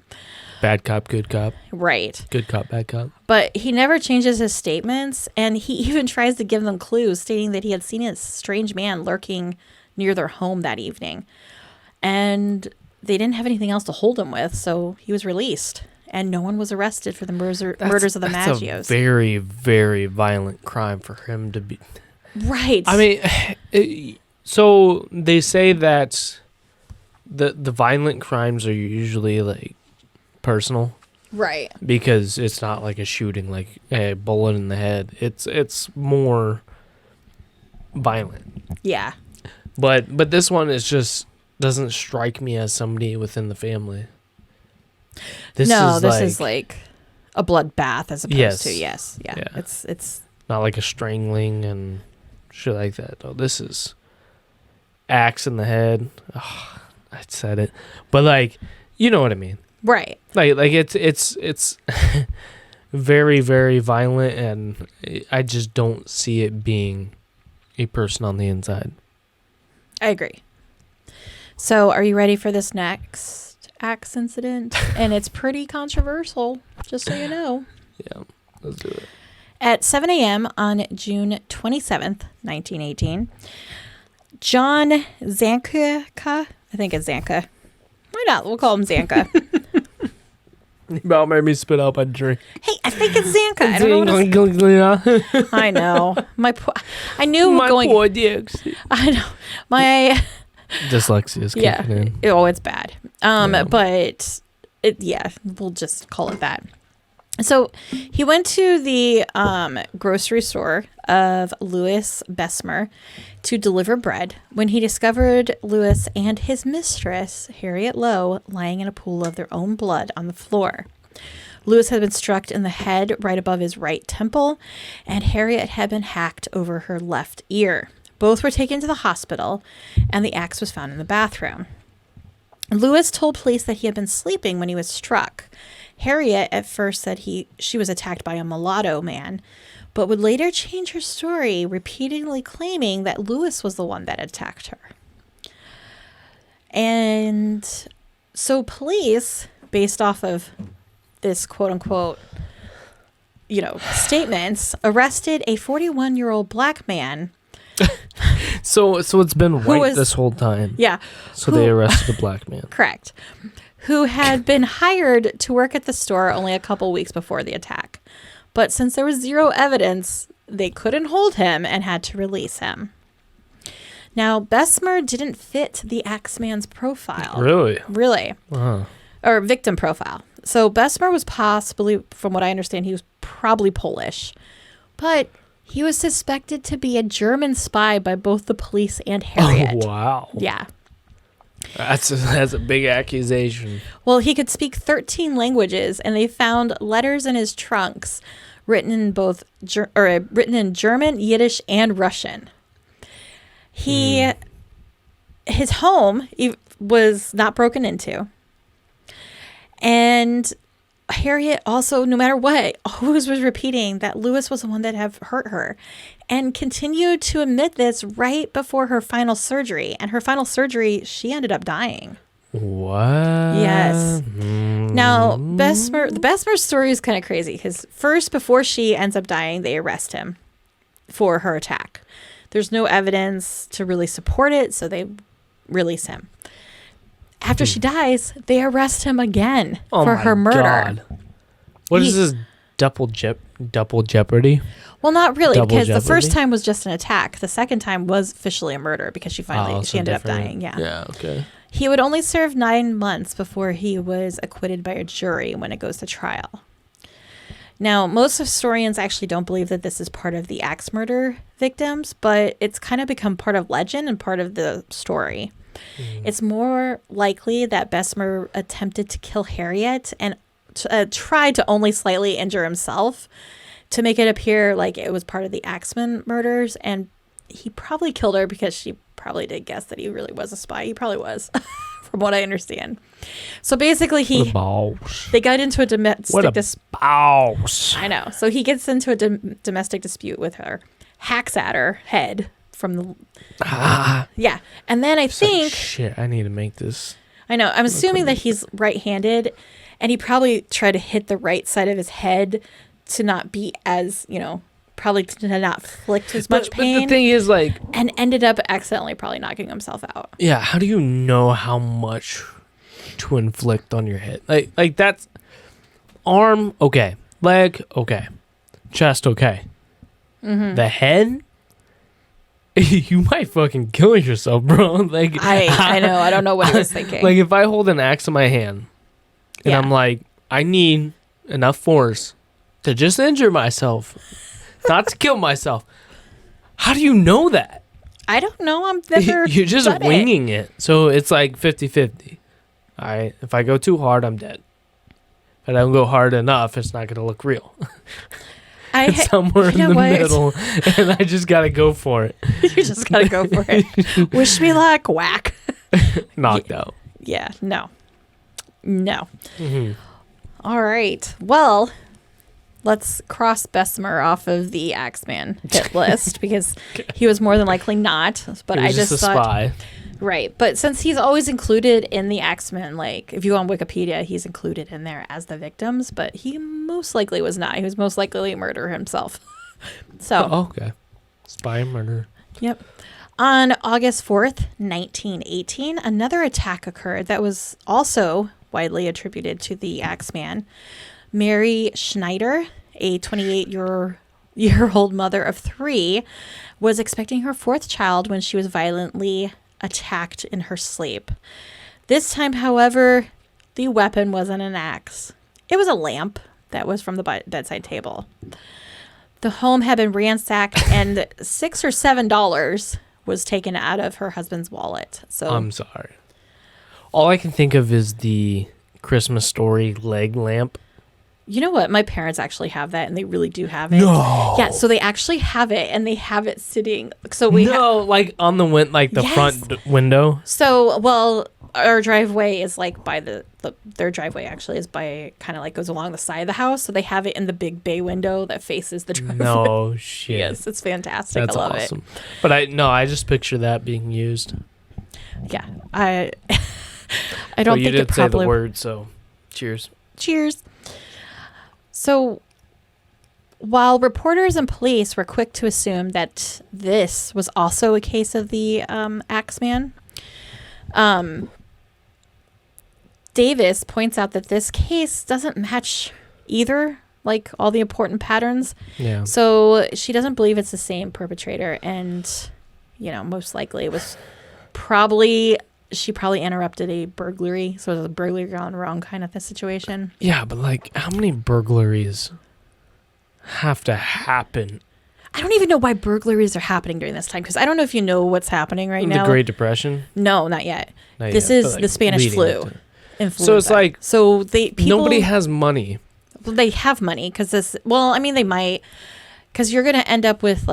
Bad cop, good cop. Right. Good cop, bad cop. But he never changes his statements, and he even tries to give them clues, stating that he had seen a strange man lurking near their home that evening. And they didn't have anything else to hold him with, so he was released. And no one was arrested for the murders of the Maggios. That's a very, very violent crime for him to be. Right. I mean, so they say that the violent crimes are usually personal, right? Because it's not like a shooting, a bullet in the head. It's more violent. Yeah. But this one is just doesn't strike me as somebody within the family. This is like a bloodbath as opposed to yeah. It's not like a strangling and shit like that. No, this is axe in the head. Oh, I said it, but you know what I mean. Right. It's very, very violent, and I just don't see it being a person on the inside. I agree. So are you ready for this next axe incident? And it's pretty controversial, just so you know. Yeah, let's do it. At 7 a.m. on June 27th, 1918, John Zanka, I think it's Zanka. Why not? We'll call him Zanka. You about made me spit out my drink. Hey, I think it's Zanka. I don't know what I know. I knew my going. Poor Dixie. I know. My dyslexia is kicking in. Oh, it's bad. But we'll just call it that. So he went to the grocery store of Louis Bessemer to deliver bread when he discovered Louis and his mistress, Harriet Lowe, lying in a pool of their own blood on the floor. Lewis had been struck in the head right above his right temple, and Harriet had been hacked over her left ear. Both were taken to the hospital, and the axe was found in the bathroom. Lewis told police that he had been sleeping when he was struck. Harriet at first said she was attacked by a mulatto man, but would later change her story, repeatedly claiming that Lewis was the one that attacked her. And so police, based off of this quote-unquote, statements, arrested a 41-year-old black man. So it's been white this whole time. Yeah. So they arrested a black man. Correct. Who had been hired to work at the store only a couple weeks before the attack. But since there was zero evidence, they couldn't hold him and had to release him. Now, Bessemer didn't fit the Axeman's profile. Really? Really. Uh-huh. Or victim profile. So Bessemer was possibly, from what I understand, he was probably Polish. But he was suspected to be a German spy by both the police and Harriet. Oh, wow. Yeah. That's a big accusation. Well, he could speak 13 languages, and they found letters in his trunks written in written in German, Yiddish, and Russian. His home was not broken into. And Harriet also, no matter what, always was repeating that Lewis was the one that had hurt her, and continued to admit this right before her final surgery. And her final surgery, she ended up dying. What? Yes. Now, the Bessemer story is kind of crazy because first, before she ends up dying, they arrest him for her attack. There's no evidence to really support it, so they release him. After she dies, they arrest him again for her murder. God. What is this double jeopardy? Well, not really, because the first time was just an attack. The second time was officially a murder because she ended up dying. Yeah. Yeah. Okay. He would only serve 9 months before he was acquitted by a jury when it goes to trial. Now, most historians actually don't believe that this is part of the axe murder victims, but it's kind of become part of legend and part of the story. It's more likely that Bessemer attempted to kill Harriet and tried to only slightly injure himself to make it appear like it was part of the Axeman murders. And he probably killed her because she probably did guess that he really was a spy. He probably was, from what I understand. So basically, they got into a domestic dispute. I know. So he gets into a domestic dispute with her, hacks at her head from the yeah, and then I think shit, I need to make this. I know. I'm assuming that he's right-handed, and he probably tried to hit the right side of his head to not be as probably to not inflict as much pain. But the thing is, and ended up accidentally probably knocking himself out. Yeah, how do you know how much to inflict on your head? Like that's arm, okay, leg, okay, chest, okay, the head. You might fucking kill yourself, bro. Like I know. I don't know what he was thinking. Like if I hold an axe in my hand and I'm like, I need enough force to just injure myself, not to kill myself. How do you know that? I don't know. I'm never. You're just winging it. So it's like 50-50. If I go too hard, I'm dead. If I don't go hard enough, it's not going to look real. It's somewhere in the middle, and I just gotta go for it. You just gotta go for it. Wish me luck. Whack. Knocked out. Yeah. No. All right. Well, let's cross Bessemer off of the Axeman hit list because he was more than likely not. But I just thought, spy. Right. But since he's always included in the Axeman, like if you go on Wikipedia, he's included in there as the victims, but he most likely was not. He was most likely a murderer himself. So. Okay. Spy murder. Yep. On August 4th, 1918, another attack occurred that was also widely attributed to the Axeman. Mary Schneider, a 28-year-old mother of 3, was expecting her 4th child when she was violently attacked in her sleep. This time, however, the weapon wasn't an axe. It was a lamp that was from the bedside table. The home had been ransacked and $6 or $7 was taken out of her husband's wallet. So I'm sorry. All I can think of is the Christmas Story leg lamp. You know what? My parents actually have that, and they really do have it. No. Yeah, so they actually have it, and they have it sitting. So like on the Yes. front window. So, well, our driveway is like by their driveway actually is by kind of like goes along the side of the house. So they have it in the big bay window that faces the driveway. No shit. Yes, it's fantastic. That's I love awesome. it. But I just picture that being used. Yeah, I don't you think did it probably. say the word, so cheers. Cheers. So, while reporters and police were quick to assume that this was also a case of the Axeman, Davis points out that this case doesn't match either, like all the important patterns. Yeah. So she doesn't believe it's the same perpetrator, and most likely it was she probably interrupted a burglary, so it was a burglary gone wrong kind of a situation. Yeah, but like, how many burglaries have to happen? I don't even know why burglaries are happening during this time, because I don't know if you know what's happening right now. The Great Depression? No, not yet. This is the Spanish flu. So it's like, nobody has money. Well, they have money because they might, because you're going to end up with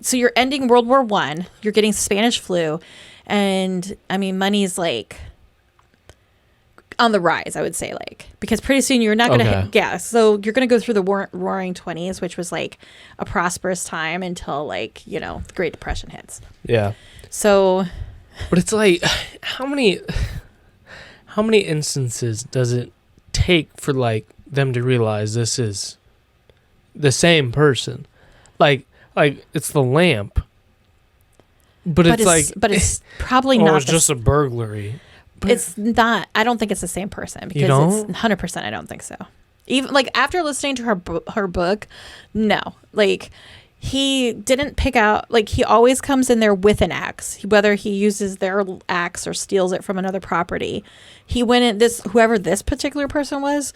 so you're ending World War I, you're getting Spanish flu, and money is on the rise, I would say, because pretty soon you're not going to so you're going to go through the roaring 20s, which was a prosperous time until the Great Depression hits. Yeah. So, but it's how many instances does it take for them to realize this is the same person? Like it's the lamp. But it's probably not. It's just a burglary. But it's not. I don't think it's the same person, because it's 100%. I don't think so. Even after listening to her book, no. He didn't pick out. He always comes in there with an axe, whether he uses their axe or steals it from another property. He went in whoever this particular person was,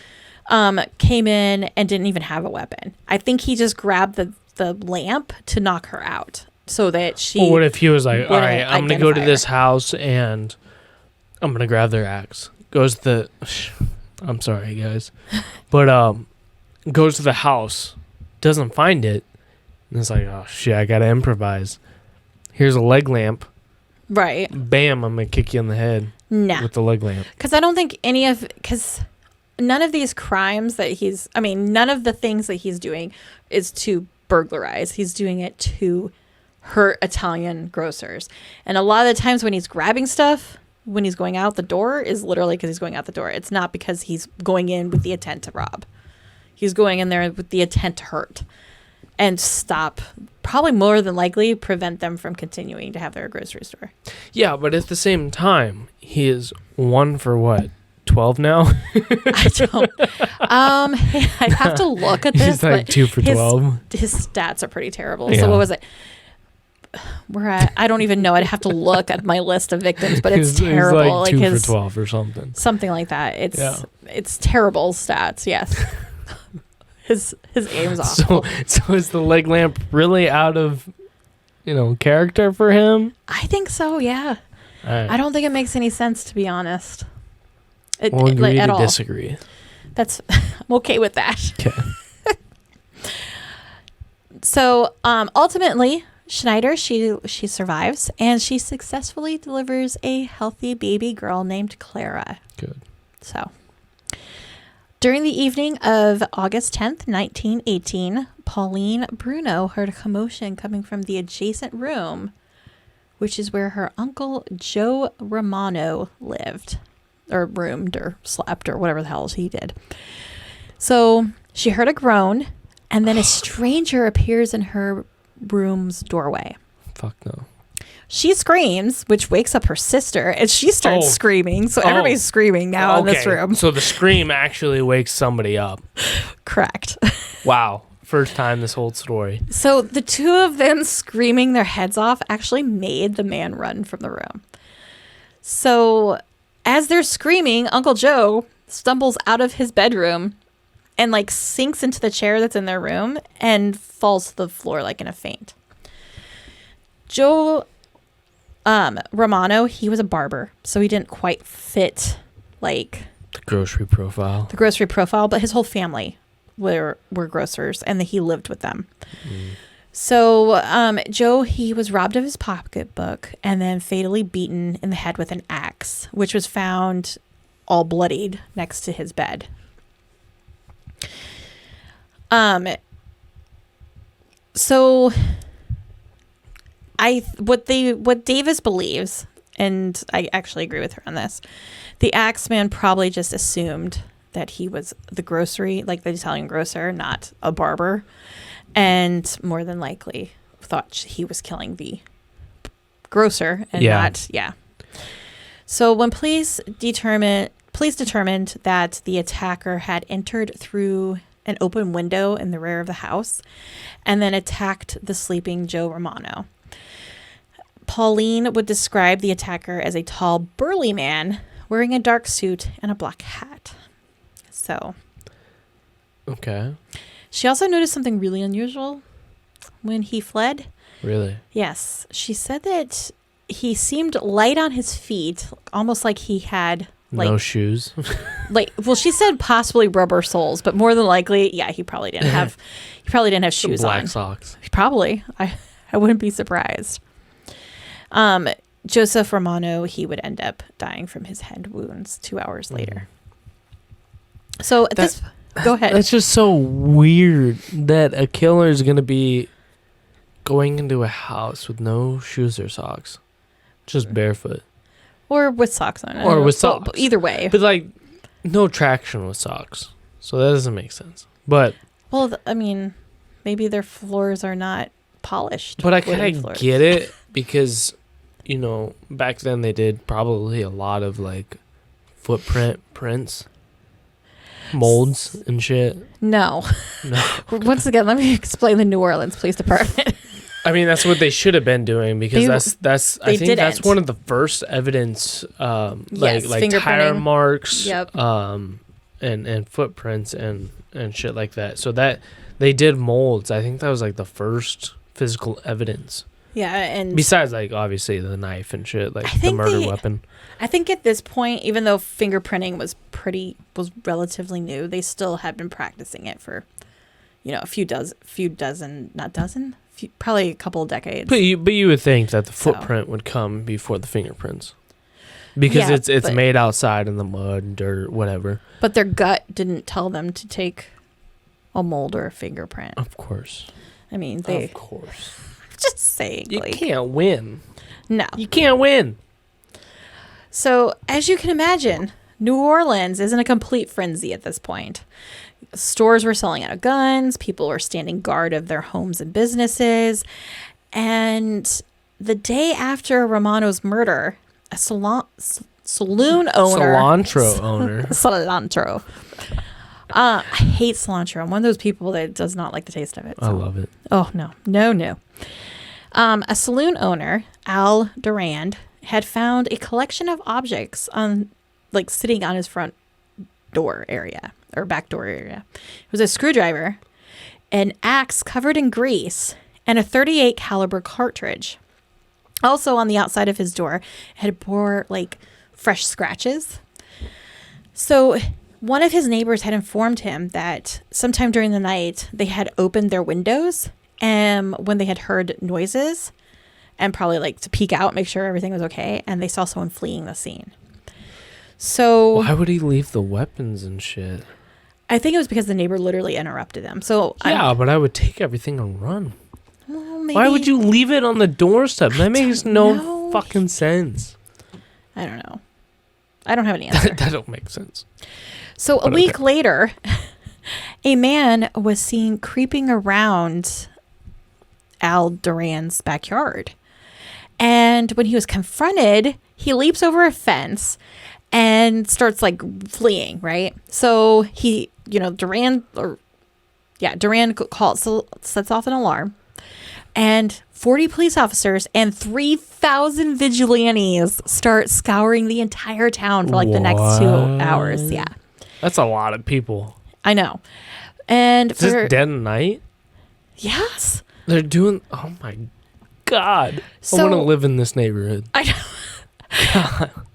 came in and didn't even have a weapon. I think he just grabbed the lamp to knock her out, so that she. Well, what if he was all right, I'm going to go to this house and I'm going to grab their axe. Goes to I'm sorry, guys. But goes to the house, doesn't find it, and it's oh, shit, I got to improvise. Here's a leg Right. Bam, I'm going to kick you in the head with the leg lamp. Because I don't think because none of these crimes that none of the things that he's doing is to burglarize. He's doing it to hurt Italian grocers. And a lot of the times when he's grabbing stuff, when he's going out the door, is literally because he's going out the door. It's not because he's going in with the intent to rob. He's going in there with the intent to hurt and probably more than likely prevent them from continuing to have their grocery store. Yeah, but at the same time, he is 1 for what? 12 now? I don't. I'd have to look at this. He's 2 for 12. His stats are pretty terrible. Yeah. So what was it? We're at. I don't even know. I'd have to look at my list of victims, but it's terrible. He's 2 for 12 or something. Something like that. It's terrible stats. Yes. His aim's awful. So is the leg lamp really out of character for him? I think so. Yeah. Right. I don't think it makes any sense, to be honest. We'll agree at to all. disagree. I'm okay with that. Okay. So ultimately, Schneider, she survives, and she successfully delivers a healthy baby girl named Clara. Good. So during the evening of August 10th, 1918, Pauline Bruno heard a commotion coming from the adjacent room, which is where her uncle Joe Romano lived, or roomed, or slept, or whatever the hell he did. So she heard a groan, and then a stranger appears in her room's doorway. Fuck no. She screams, which wakes up her sister, and she starts screaming. So everybody's screaming now in this room. So the scream actually wakes somebody up. Correct. Wow. First time this whole story. So the two of them screaming their heads off actually made the man run from the room. So as they're screaming, Uncle Joe stumbles out of his bedroom and sinks into the chair that's in their room and falls to the floor in a faint. Joe Romano, he was a barber, so he didn't quite fit the grocery profile. The grocery profile, but his whole family were grocers, and he lived with them. So Joe, he was robbed of his pocketbook and then fatally beaten in the head with an axe, which was found all bloodied next to his bed. So what Davis believes, and I actually agree with her on this, the Axeman probably just assumed that he was the grocery, like the Italian grocer, not a barber, and more than likely thought he was killing the grocer and not. So when police determined that the attacker had entered through an open window in the rear of the house and then attacked the sleeping Joe Romano. Pauline would describe the attacker as a tall, burly man wearing a dark suit and a black hat. So, okay. She also noticed something really unusual when he fled. Really? Yes. She said that he seemed light on his feet, almost like he had no shoes. She said possibly rubber soles, but more than likely, he probably didn't have shoes black on. Socks. Probably. I wouldn't be surprised. Joseph Romano, he would end up dying from his head wounds 2 hours later. So go ahead. That's just so weird that a killer is going to be going into a house with no shoes or socks, just barefoot. Or with socks on. Or with socks. But either way. But like, no traction with socks. So that doesn't make sense. But. Well, I mean, maybe their floors are not polished. But I kind of get it because, back then they did probably a lot of like prints, molds and shit. No. Once again, let me explain the New Orleans Police Department. I mean, that's what they should have been doing because I think that's one of the first evidence, like tire marks, and footprints and shit like that. So that they did molds. I think that was like the first physical evidence. Yeah, and besides like obviously the knife and shit, like the murder weapon. I think at this point, even though fingerprinting was relatively new, they still had been practicing it for, probably a couple of decades. But you would think that the footprint would come before the fingerprints, because it's made outside in the mud, dirt, whatever. But their gut didn't tell them to take a mold or a fingerprint. Of course. I mean, of course. Just saying. You can't win. No. You can't win. So, as you can imagine, New Orleans is in a complete frenzy at this point. Stores were selling out of guns. People were standing guard of their homes and businesses. And the day after Romano's murder, a saloon owner... Cilantro. I hate cilantro. I'm one of those people that does not like the taste of it. So. I love it. Oh, no. A saloon owner, Al Durand, had found a collection of objects sitting on his front door area or back door area. It was a screwdriver, an axe covered in grease, and a .38 caliber cartridge. Also on the outside of his door, it bore fresh scratches. So one of his neighbors had informed him that sometime during the night they had opened their windows when they had heard noises, and probably to peek out, make sure everything was okay, and they saw someone fleeing the scene. So why would he leave the weapons and shit? I think it was because the neighbor literally interrupted them. So but I would take everything and run. Well, maybe, why would you leave it on the doorstep? That makes no fucking sense. I don't know. I don't have an answer. That don't make sense. So a week later, a man was seen creeping around Al Duran's backyard. And when he was confronted, he leaps over a fence and starts fleeing, right? So Duran sets off an alarm, and 40 police officers and 3,000 vigilantes start scouring the entire town for the next 2 hours. Yeah. That's a lot of people. I know. And is this dead of night? Yes. They're doing, oh my God. I want to live in this neighborhood. I know.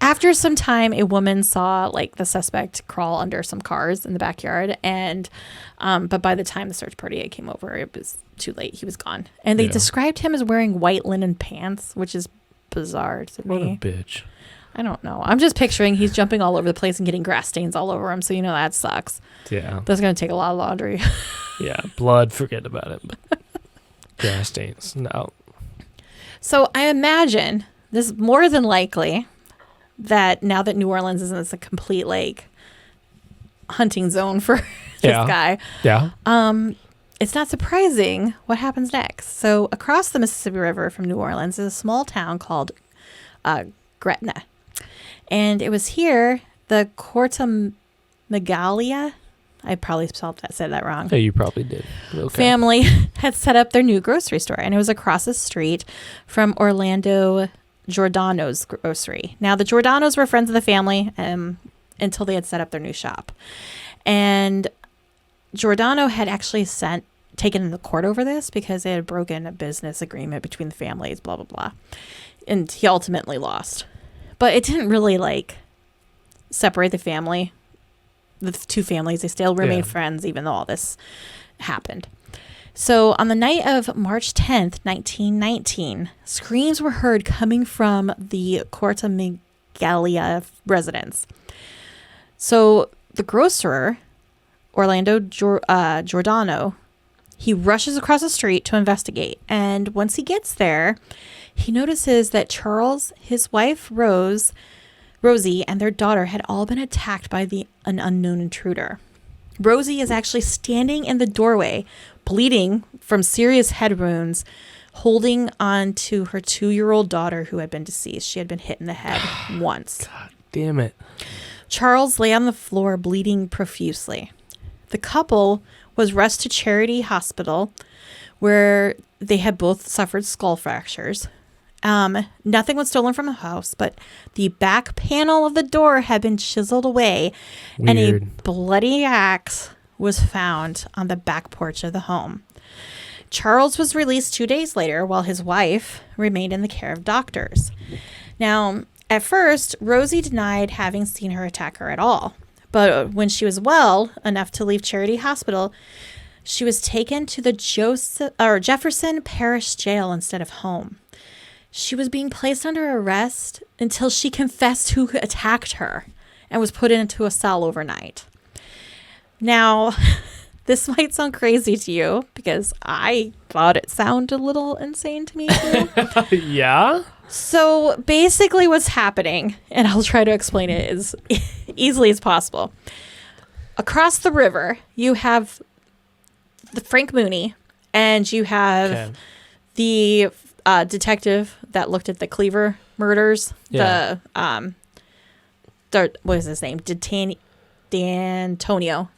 After some time, a woman saw like the suspect crawl under some cars in the backyard, and but by the time the search party came over, it was too late. He was gone, and they described him as wearing white linen pants, which is bizarre to me. What a bitch. I don't know. I'm just picturing he's jumping all over the place and getting grass stains all over him, so you know that sucks. Yeah, that's gonna take a lot of laundry. Yeah, blood, forget about it. But grass stains, no. So I imagine this more than likely that now that New Orleans isn't a complete like hunting zone for this guy. Yeah. It's not surprising what happens next. So across the Mississippi River from New Orleans is a small town called Gretna. And it was here the Cortamagalia, I probably said that wrong. Yeah, you probably did. Okay. Family had set up their new grocery store, and it was across the street from Orlando Giordano's grocery. Now, the Giordanos were friends of the family until they had set up their new shop. And Giordano had actually taken him to court over this because they had broken a business agreement between the families, blah, blah, blah. And he ultimately lost. But it didn't really, like, separate the family. The two families, they still remained friends even though all this happened. So on the night of March 10th, 1919, screams were heard coming from the Cortamagalia residence. So the grocer, Orlando Giordano, he rushes across the street to investigate. And once he gets there, he notices that Charles, his wife Rosie, and their daughter had all been attacked by an unknown intruder. Rosie is actually standing in the doorway, bleeding from serious head wounds, holding on to her 2-year-old daughter who had been deceased. She had been hit in the head once. God damn it. Charles lay on the floor, bleeding profusely. The couple was rushed to Charity Hospital, where they had both suffered skull fractures. Nothing was stolen from the house, but the back panel of the door had been chiseled away. Weird. And a bloody axe was found on the back porch of the home. Charles was released 2 days later while his wife remained in the care of doctors. Now, at first, Rosie denied having seen her attacker at all. But when she was well enough to leave Charity Hospital, she was taken to the Jefferson Parish Jail instead of home. She was being placed under arrest until she confessed who attacked her and was put into a cell overnight. Now, this might sound crazy to you because I thought it sounded a little insane to me too. Yeah? So basically what's happening, and I'll try to explain it as easily as possible. Across the river, you have the Frank Mooney, and you have the detective that looked at the Cleaver murders. Yeah. What is his name? D'Antonio. D'Antonio.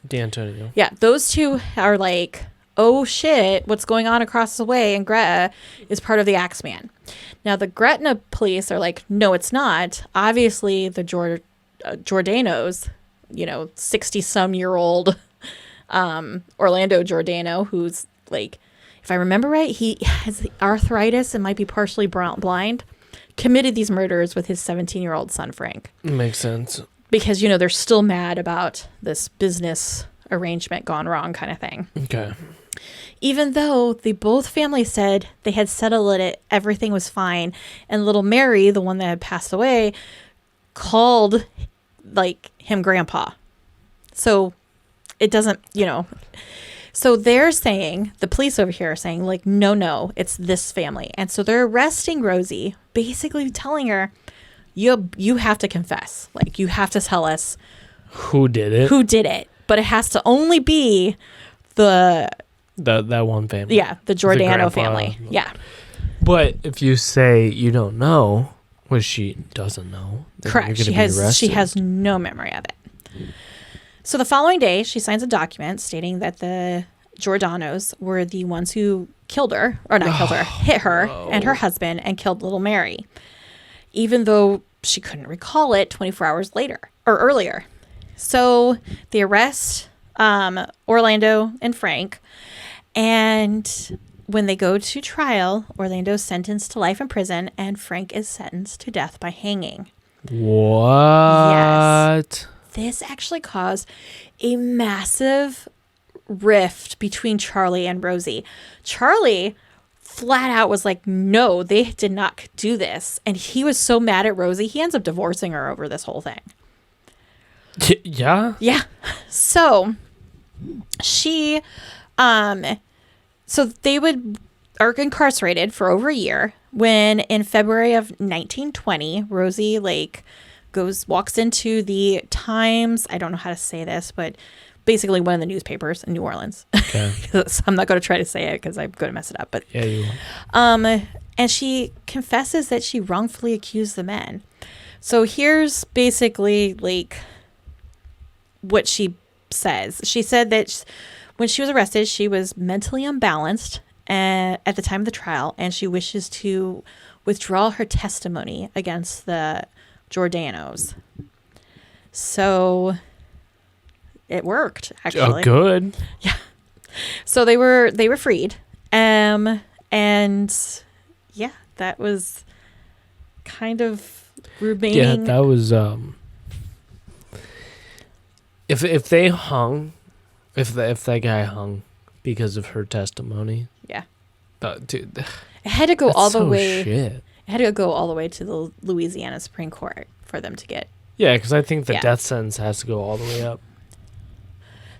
Yeah, those two are like, oh shit, what's going on across the way in Gretna is part of the Axeman. Now, the Gretna police are like, no, it's not. Obviously, the Giordanos, 60-some-year-old Orlando Giordano, who's like, if I remember right, he has arthritis and might be partially blind, committed these murders with his 17-year-old son, Frank. Makes sense. Because, they're still mad about this business arrangement gone wrong kind of thing. Okay. Even though both families said they had settled it, everything was fine. And little Mary, the one that had passed away, called him grandpa. So it doesn't, So they're saying, the police over here are saying, no, it's this family. And so they're arresting Rosie, basically telling her, you have to confess. You have to tell us who did it. But it has to only be that one family. Yeah, the Giordano family. Yeah. But if you say you don't know, she doesn't know. Correct. She has no memory of it. So the following day, she signs a document stating that the Giordanos were the ones who killed her, or not killed her, hit her and her husband and killed little Mary, even though she couldn't recall it 24 hours later or earlier. So they arrest Orlando and Frank, and when they go to trial, Orlando's sentenced to life in prison, and Frank is sentenced to death by hanging. What? Yes. This actually caused a massive rift between Charlie and Rosie. Charlie flat out was like, no, they did not do this. And he was so mad at Rosie, he ends up divorcing her over this whole thing. Yeah? Yeah. So she, so they are incarcerated for over a year when in February of 1920, Rosie walks into the Times. I don't know how to say this, but basically one of the newspapers in New Orleans. Okay. I'm not going to try to say it because I'm going to mess it up. But yeah, you are. And she confesses that she wrongfully accused the men. So here's basically what she says. She said that when she was arrested, she was mentally unbalanced at the time of the trial, and she wishes to withdraw her testimony against the Giordanos. So it worked, actually. Oh, good. Yeah. So they were freed. And yeah, that was kind of remaining. Yeah, that was if they hung, if that guy hung because of her testimony. Yeah. Dude. It had to go all the way. Shit. It had to go all the way to the Louisiana Supreme Court for them to get. Yeah, because I think the death sentence has to go all the way up.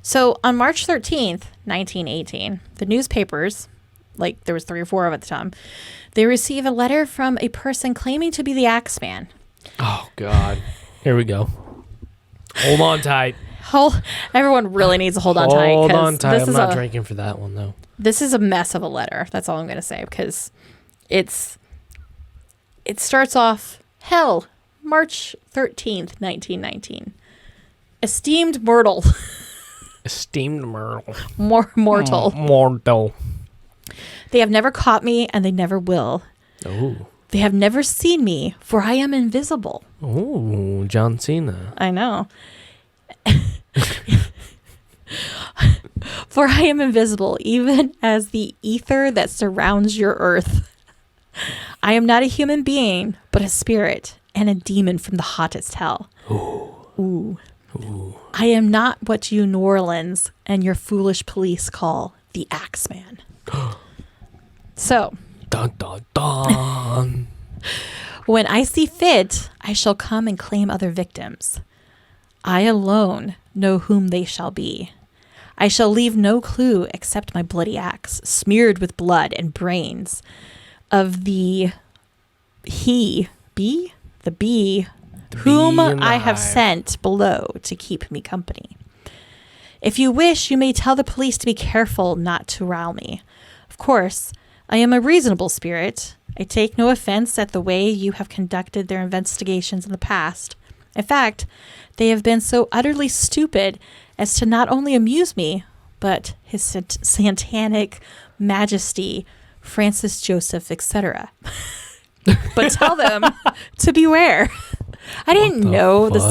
So on March 13th, 1918, the newspapers, there was 3 or 4 of at the time, they receive a letter from a person claiming to be the Axeman. Oh, God. Here we go. Hold on tight. Everyone really needs to hold on tight. Hold on tight. I'm not drinking for that one, though. This is a mess of a letter. That's all I'm going to say, because it starts off, hell, March 13th, 1919. Esteemed Myrtle. Esteemed Myrtle. Mortal. Mortal. They have never caught me, and they never will. Oh. They have never seen me, for I am invisible. Oh, John Cena. I know. For I am invisible, even as the ether that surrounds your earth. I am not a human being, but a spirit and a demon from the hottest hell. Ooh. Ooh. I am not what you New Orleans and your foolish police call the Axeman. So. Dun, dun, dun. When I see fit, I shall come and claim other victims. I alone know whom they shall be. I shall leave no clue except my bloody axe, smeared with blood and brains of the bee whom I have sent below to keep me company. If you wish, you may tell the police to be careful not to rile me. Of course, I am a reasonable spirit. I take no offense at the way you have conducted their investigations in the past. In fact, they have been so utterly stupid as to not only amuse me, but his satanic majesty, Francis Joseph, etc. But tell them to beware. I didn't know this.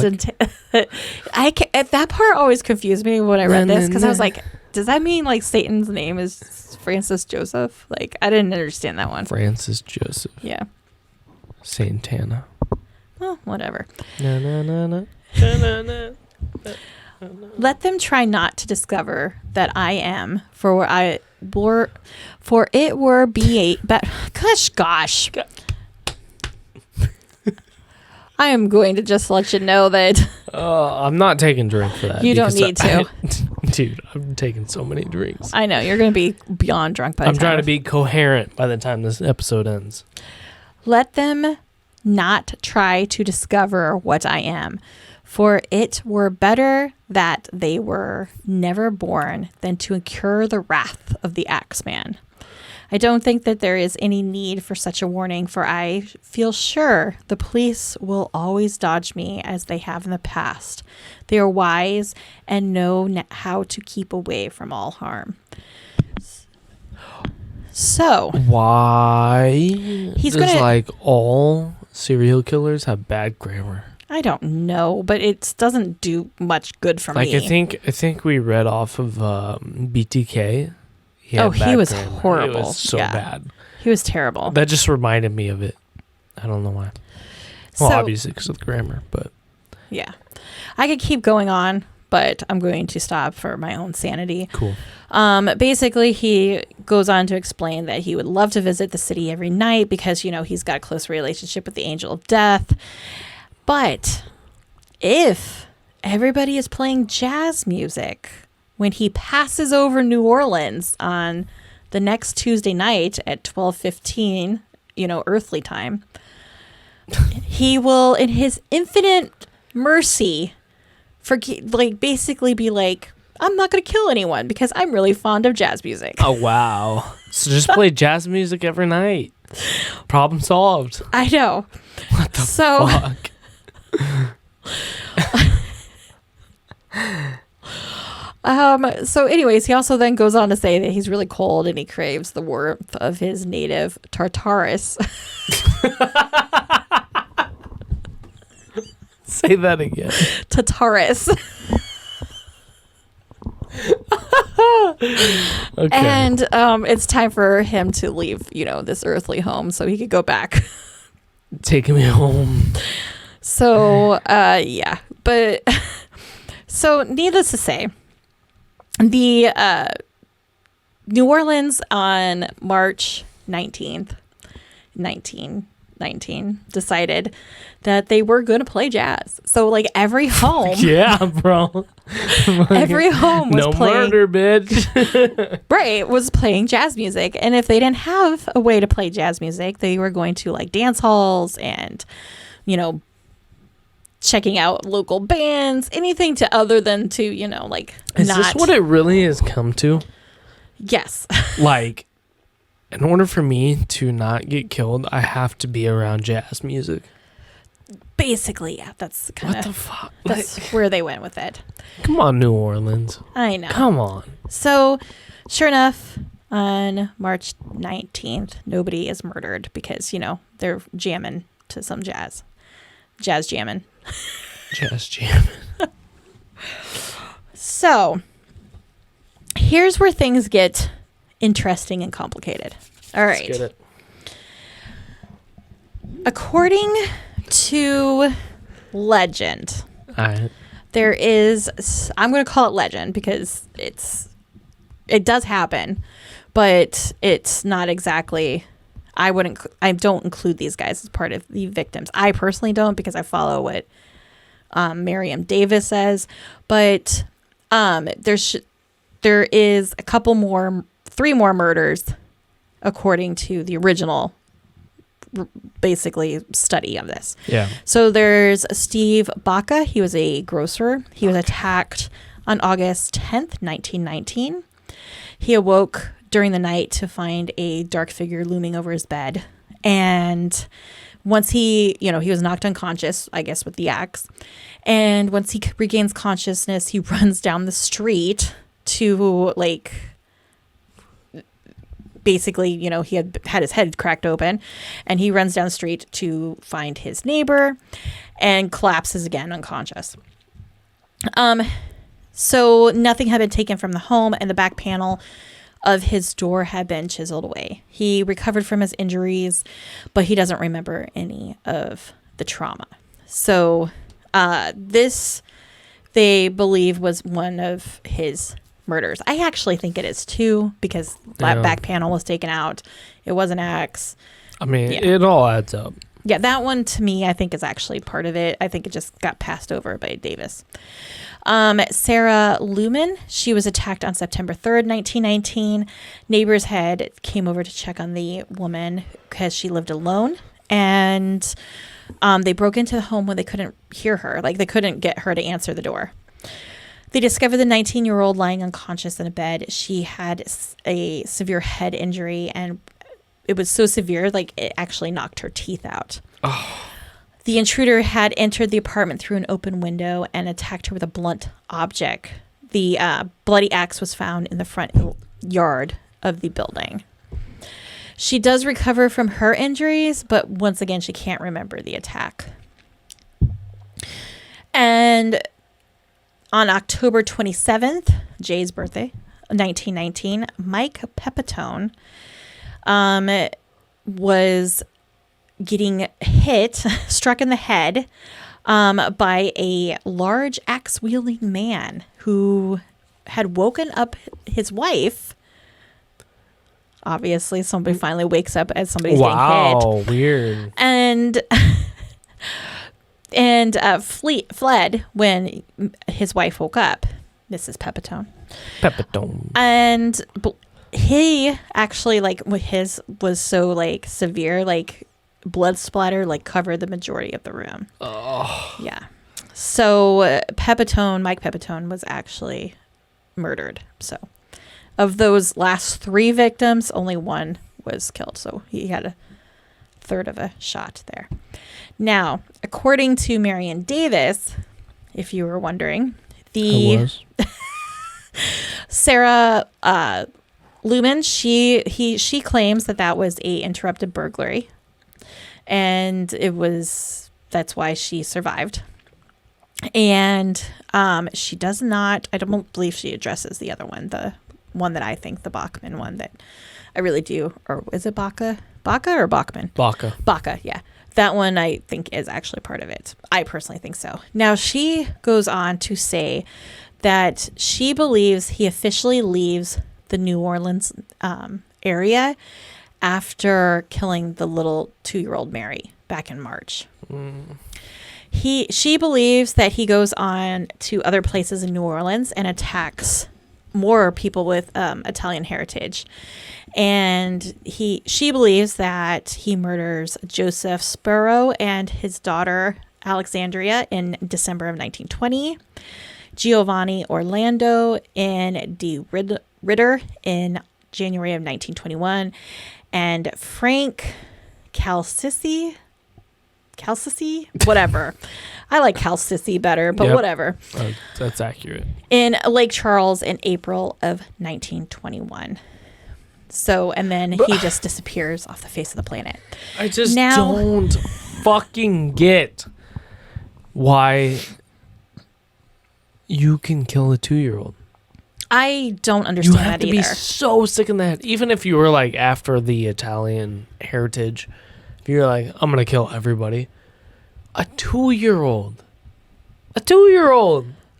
That part always confused me when I read this, because I was like, does that mean Satan's name is Francis Joseph? I didn't understand that one. Francis Joseph. Yeah. Santana. Well, whatever. Na, na, na, na. Na, na, na. Let them try not to discover that I am, for it were be a but gosh. I am going to just let you know that I'm not taking a drink for that. You don't need to. Dude, I'm taking so many drinks. I know, you're going to be beyond drunk by the time. I'm trying to be coherent by the time this episode ends. Let them not try to discover what I am, for it were better that they were never born than to incur the wrath of the Axeman. I don't think that there is any need for such a warning, for I feel sure the police will always dodge me as they have in the past. They are wise and know how to keep away from all harm. So why he's does all serial killers have bad grammar? I don't know, but it doesn't do much good for me. I think we read off of BTK. had he was back then. horrible. It was so bad. He was terrible. That just reminded me of it. I don't know why. Well, obviously because of the grammar, but yeah, I could keep going on, but I'm going to stop for my own sanity. Cool. Basically, he goes on to explain that he would love to visit the city every night because, he's got a close relationship with the angel of death. But if everybody is playing jazz music when he passes over New Orleans on the next Tuesday night at 12:15, earthly time, he will, in his infinite mercy, basically be like, I'm not going to kill anyone because I'm really fond of jazz music. Oh, wow. So just play jazz music every night. Problem solved. I know. What the fuck? So anyways, he also then goes on to say that he's really cold and he craves the warmth of his native Tartarus. Say that again. Tartarus. Okay. And it's time for him to leave, this earthly home so he could go back. Taking me home. So, yeah. But, so needless to say, the New Orleans on March 19th, 1919, decided that they were going to play jazz. So, every home. Yeah, bro. Every home was no playing. murder, bitch. Right, was playing jazz music. And if they didn't have a way to play jazz music, they were going to dance halls and, checking out local bands, anything other than to, Is not. this what it really has come to? Yes. In order for me to not get killed, I have to be around jazz music. Basically, yeah. That's kind of. What the fuck? That's where they went with it. Come on, New Orleans. I know. Come on. So, sure enough, on March 19th, nobody is murdered because, they're jamming to some jazz. Jazz jamming. Jazz jamming. So, here's where things get interesting and complicated. All right. Let's get it. According to legend, All right. there is, I'm going to call it legend because it does happen, but it's not exactly, I don't include these guys as part of the victims. I personally don't because I follow what Miriam Davis says, but there is three more murders according to the original basically study of this. Yeah. So there's Steve Baca. He was a grocer. He was attacked on August 10th, 1919. He awoke during the night to find a dark figure looming over his bed. And once he was knocked unconscious, I guess, with the axe. And once he regains consciousness, he runs down the street to basically, he had his head cracked open, and he runs down the street to find his neighbor and collapses again unconscious. So nothing had been taken from the home, and the back panel of his door had been chiseled away. He recovered from his injuries, but he doesn't remember any of the trauma. So this, they believe, was one of his murders. I actually think it is too, because that back panel was taken out. It was an axe. I mean, it all adds up. Yeah, that one to me, I think, is actually part of it. I think it just got passed over by Davis. Sarah Lumen, she was attacked on September 3rd, 1919. Neighbors came over to check on the woman because she lived alone. And they broke into the home when they couldn't hear her. They couldn't get her to answer the door. They discovered the 19-year-old lying unconscious in a bed. She had a severe head injury, and it was so severe, it actually knocked her teeth out. Oh. The intruder had entered the apartment through an open window and attacked her with a blunt object. The bloody axe was found in the front yard of the building. She does recover from her injuries, but once again, she can't remember the attack. And on October 27th, Jay's birthday, 1919, Mike Pepitone was getting struck in the head by a large axe-wielding man who had woken up his wife. Obviously, somebody finally wakes up as somebody's getting hit. Wow, weird. And fled when his wife woke up, Mrs. Pepitone. And he actually, like, his was so, like, severe, like, blood splatter, like, covered the majority of the room. Oh. Yeah. So Mike Pepitone was actually murdered. So of those last 3 victims, only one was killed. So he had a third of a shot there. Now, according to Marion Davis, if you were wondering, Sarah Lumen, she claims that was a interrupted burglary, and that's why she survived. And she does not, I don't believe she addresses the other one, the one that I think, the Bachman one that I really do. Or is it Baca or Bachman? Baca, yeah. That one I think is actually part of it. I personally think so. Now, she goes on to say that she believes he officially leaves the New Orleans area after killing the little 2-year-old Mary back in March. She believes that he goes on to other places in New Orleans and attacks more people with Italian heritage. And she believes that he murders Joseph Spurrow and his daughter Alexandria in December of 1920, Giovanni Orlando and D. Ritter in January of 1921, and Frank Calcissi, whatever. I like Calcissi better, but whatever. That's accurate. In Lake Charles in April of 1921. So, and then he just disappears off the face of the planet. I just don't fucking get why you can kill a 2-year-old. I don't understand that either. You have to be so sick in the head. Even if you were like after the Italian heritage, if you're like, I'm going to kill everybody. A 2-year-old.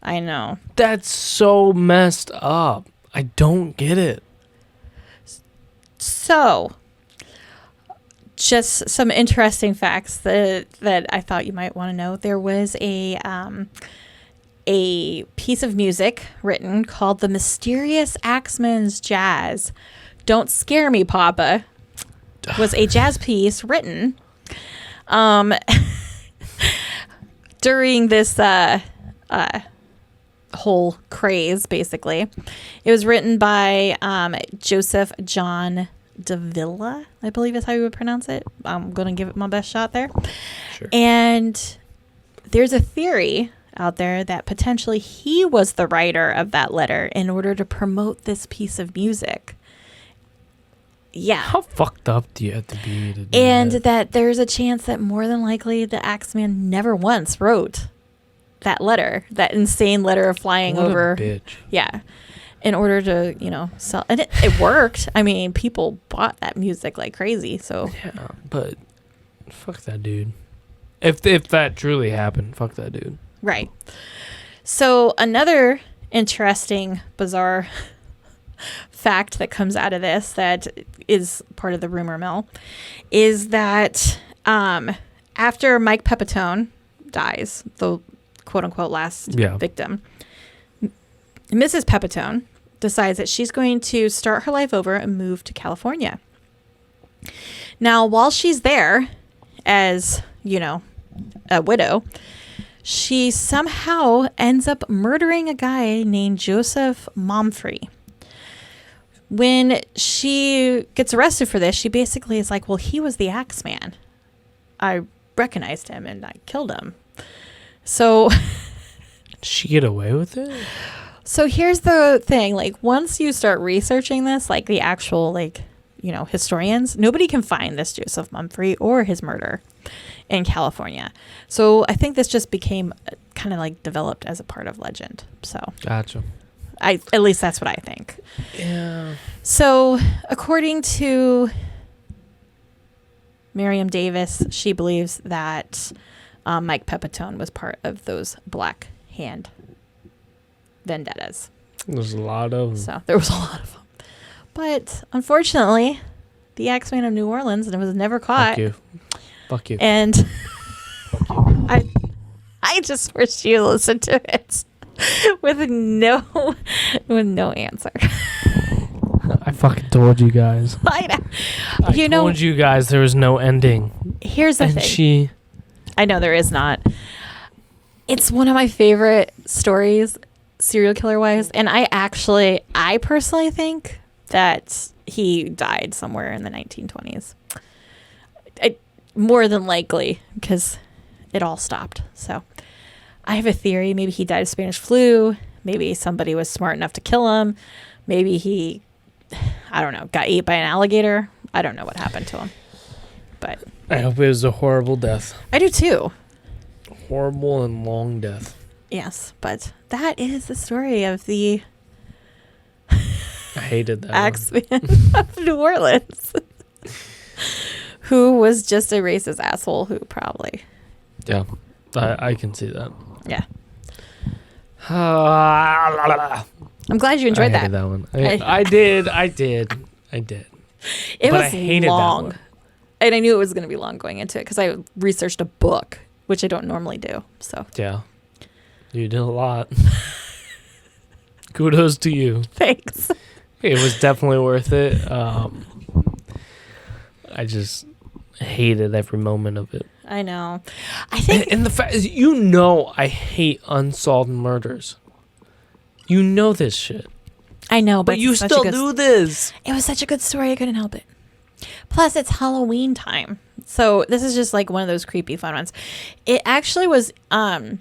I know. That's so messed up. I don't get it. So, just some interesting facts that I thought you might want to know. There was a piece of music written called "The Mysterious Axeman's Jazz." Don't Scare Me, Papa. Was a jazz piece written during this whole craze, basically. It was written by Joseph John Davila, I believe is how you would pronounce it. I'm going to give it my best shot there. Sure. And there's a theory out there that potentially he was the writer of that letter in order to promote this piece of music. Yeah. How fucked up do you have to be to do and that there's a chance that more than likely the Axeman never once wrote that letter, that insane letter of flying what over. A bitch. Yeah. In order to, sell. And it worked. I mean, people bought that music like crazy. So yeah, but fuck that dude. If that truly happened, fuck that dude. Right. So another interesting, bizarre fact that comes out of this that is part of the rumor mill is that after Mike Pepitone dies, the quote-unquote last victim, Mrs. Pepitone decides that she's going to start her life over and move to California. Now, while she's there as, a widow, she somehow ends up murdering a guy named Joseph Momfrey. When she gets arrested for this, she basically is like, well, he was the Axeman. I recognized him and I killed him. So did she get away with it? So here's the thing, like once you start researching this, like the actual historians, nobody can find this Joseph Momfrey or his murder in California. So I think this just became kind of like developed as a part of legend. So gotcha. At least that's what I think. Yeah. So, according to Miriam Davis, she believes that Mike Pepitone was part of those Black Hand vendettas. There's a lot of them. So, there was a lot of them. But, unfortunately, the Axeman of New Orleans was never caught. Fuck you. And Fuck you. I just wish you listened to it with no answer. I fucking told you guys. I told you guys there was no ending. Here's the thing. I know there is not. It's one of my favorite stories, serial killer wise, and I personally think that he died somewhere in the 1920s. More than likely, because it all stopped. So I have a theory. Maybe he died of Spanish flu. Maybe somebody was smart enough to kill him. Maybe he, I don't know, got ate by an alligator. I don't know what happened to him. But I hope it was a horrible death. I do too. Horrible and long death. Yes, but that is the story of the I hated that Axeman of New Orleans. Who was just a racist asshole who probably... Yeah, I can see that. Yeah. I'm glad you enjoyed I hated that one. I did. It but was I hated long. that one. And I knew it was going to be long going into it because I researched a book, which I don't normally do. So yeah, you did a lot. Kudos to you. Thanks. It was definitely worth it. I just hated every moment of it. I know. I think, and the fact is, I hate unsolved murders. You know this shit. I know, but you still do this. It was such a good story. I couldn't help it. Plus, it's Halloween time, so this is just like one of those creepy fun ones. It actually was. I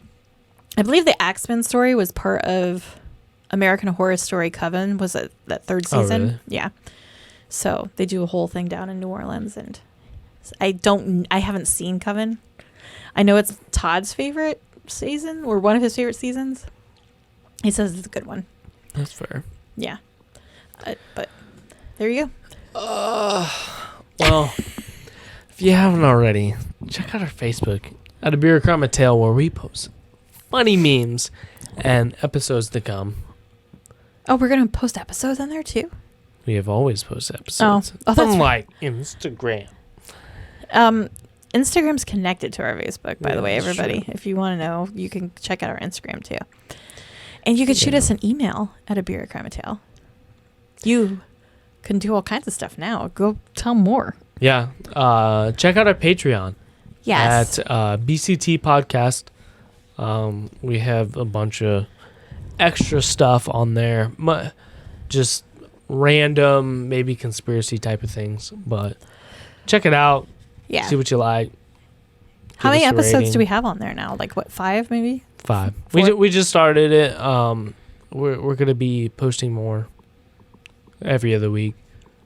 believe the Axeman story was part of American Horror Story Coven. Was it that third season? Oh, really? Yeah. So they do a whole thing down in New Orleans, and I haven't seen Coven. I know it's Todd's favorite season or one of his favorite seasons. He says it's a good one. That's fair. Yeah. But there you go. Well, if you haven't already, check out our Facebook at A Beer Crime a Tale, where we post funny memes and episodes to come. Oh, we're going to post episodes on there too? We have always posted episodes. Oh, that's unlike Instagram. Instagram's connected to our Facebook, by the way, everybody. True. If you want to know, you can check out our Instagram too. And you could shoot us an email at A Beer Crime a Tale. You can do all kinds of stuff now. Go tell more. Yeah. Check out our Patreon. Yes. At BCT Podcast. We have a bunch of extra stuff on there. Just random, maybe conspiracy type of things. But check it out. Yeah. See what you like. How many episodes do we have on there now? Like, what, 5 maybe? 5. We just started it. We're going to be posting more every other week.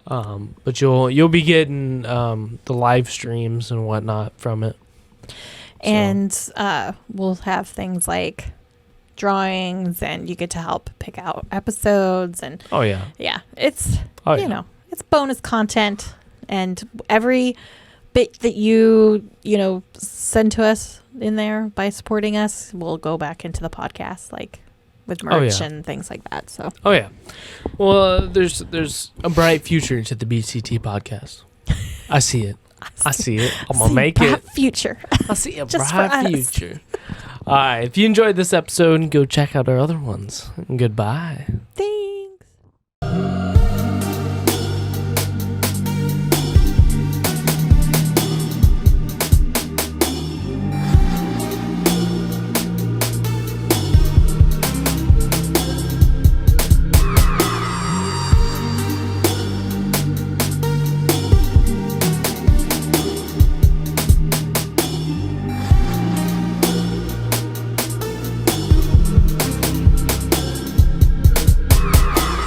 But you'll be getting the live streams and whatnot from it. And we'll have things like drawings, and you get to help pick out episodes. And oh yeah, it's it's bonus content, and every bit that you send to us in there by supporting us will go back into the podcast, like with merch and things like that. So well, there's a bright future to the BCT podcast. I see it. I see it. I'm gonna make it. Future. I see a bright future. All right. If you enjoyed this episode, go check out our other ones. Goodbye. Thanks.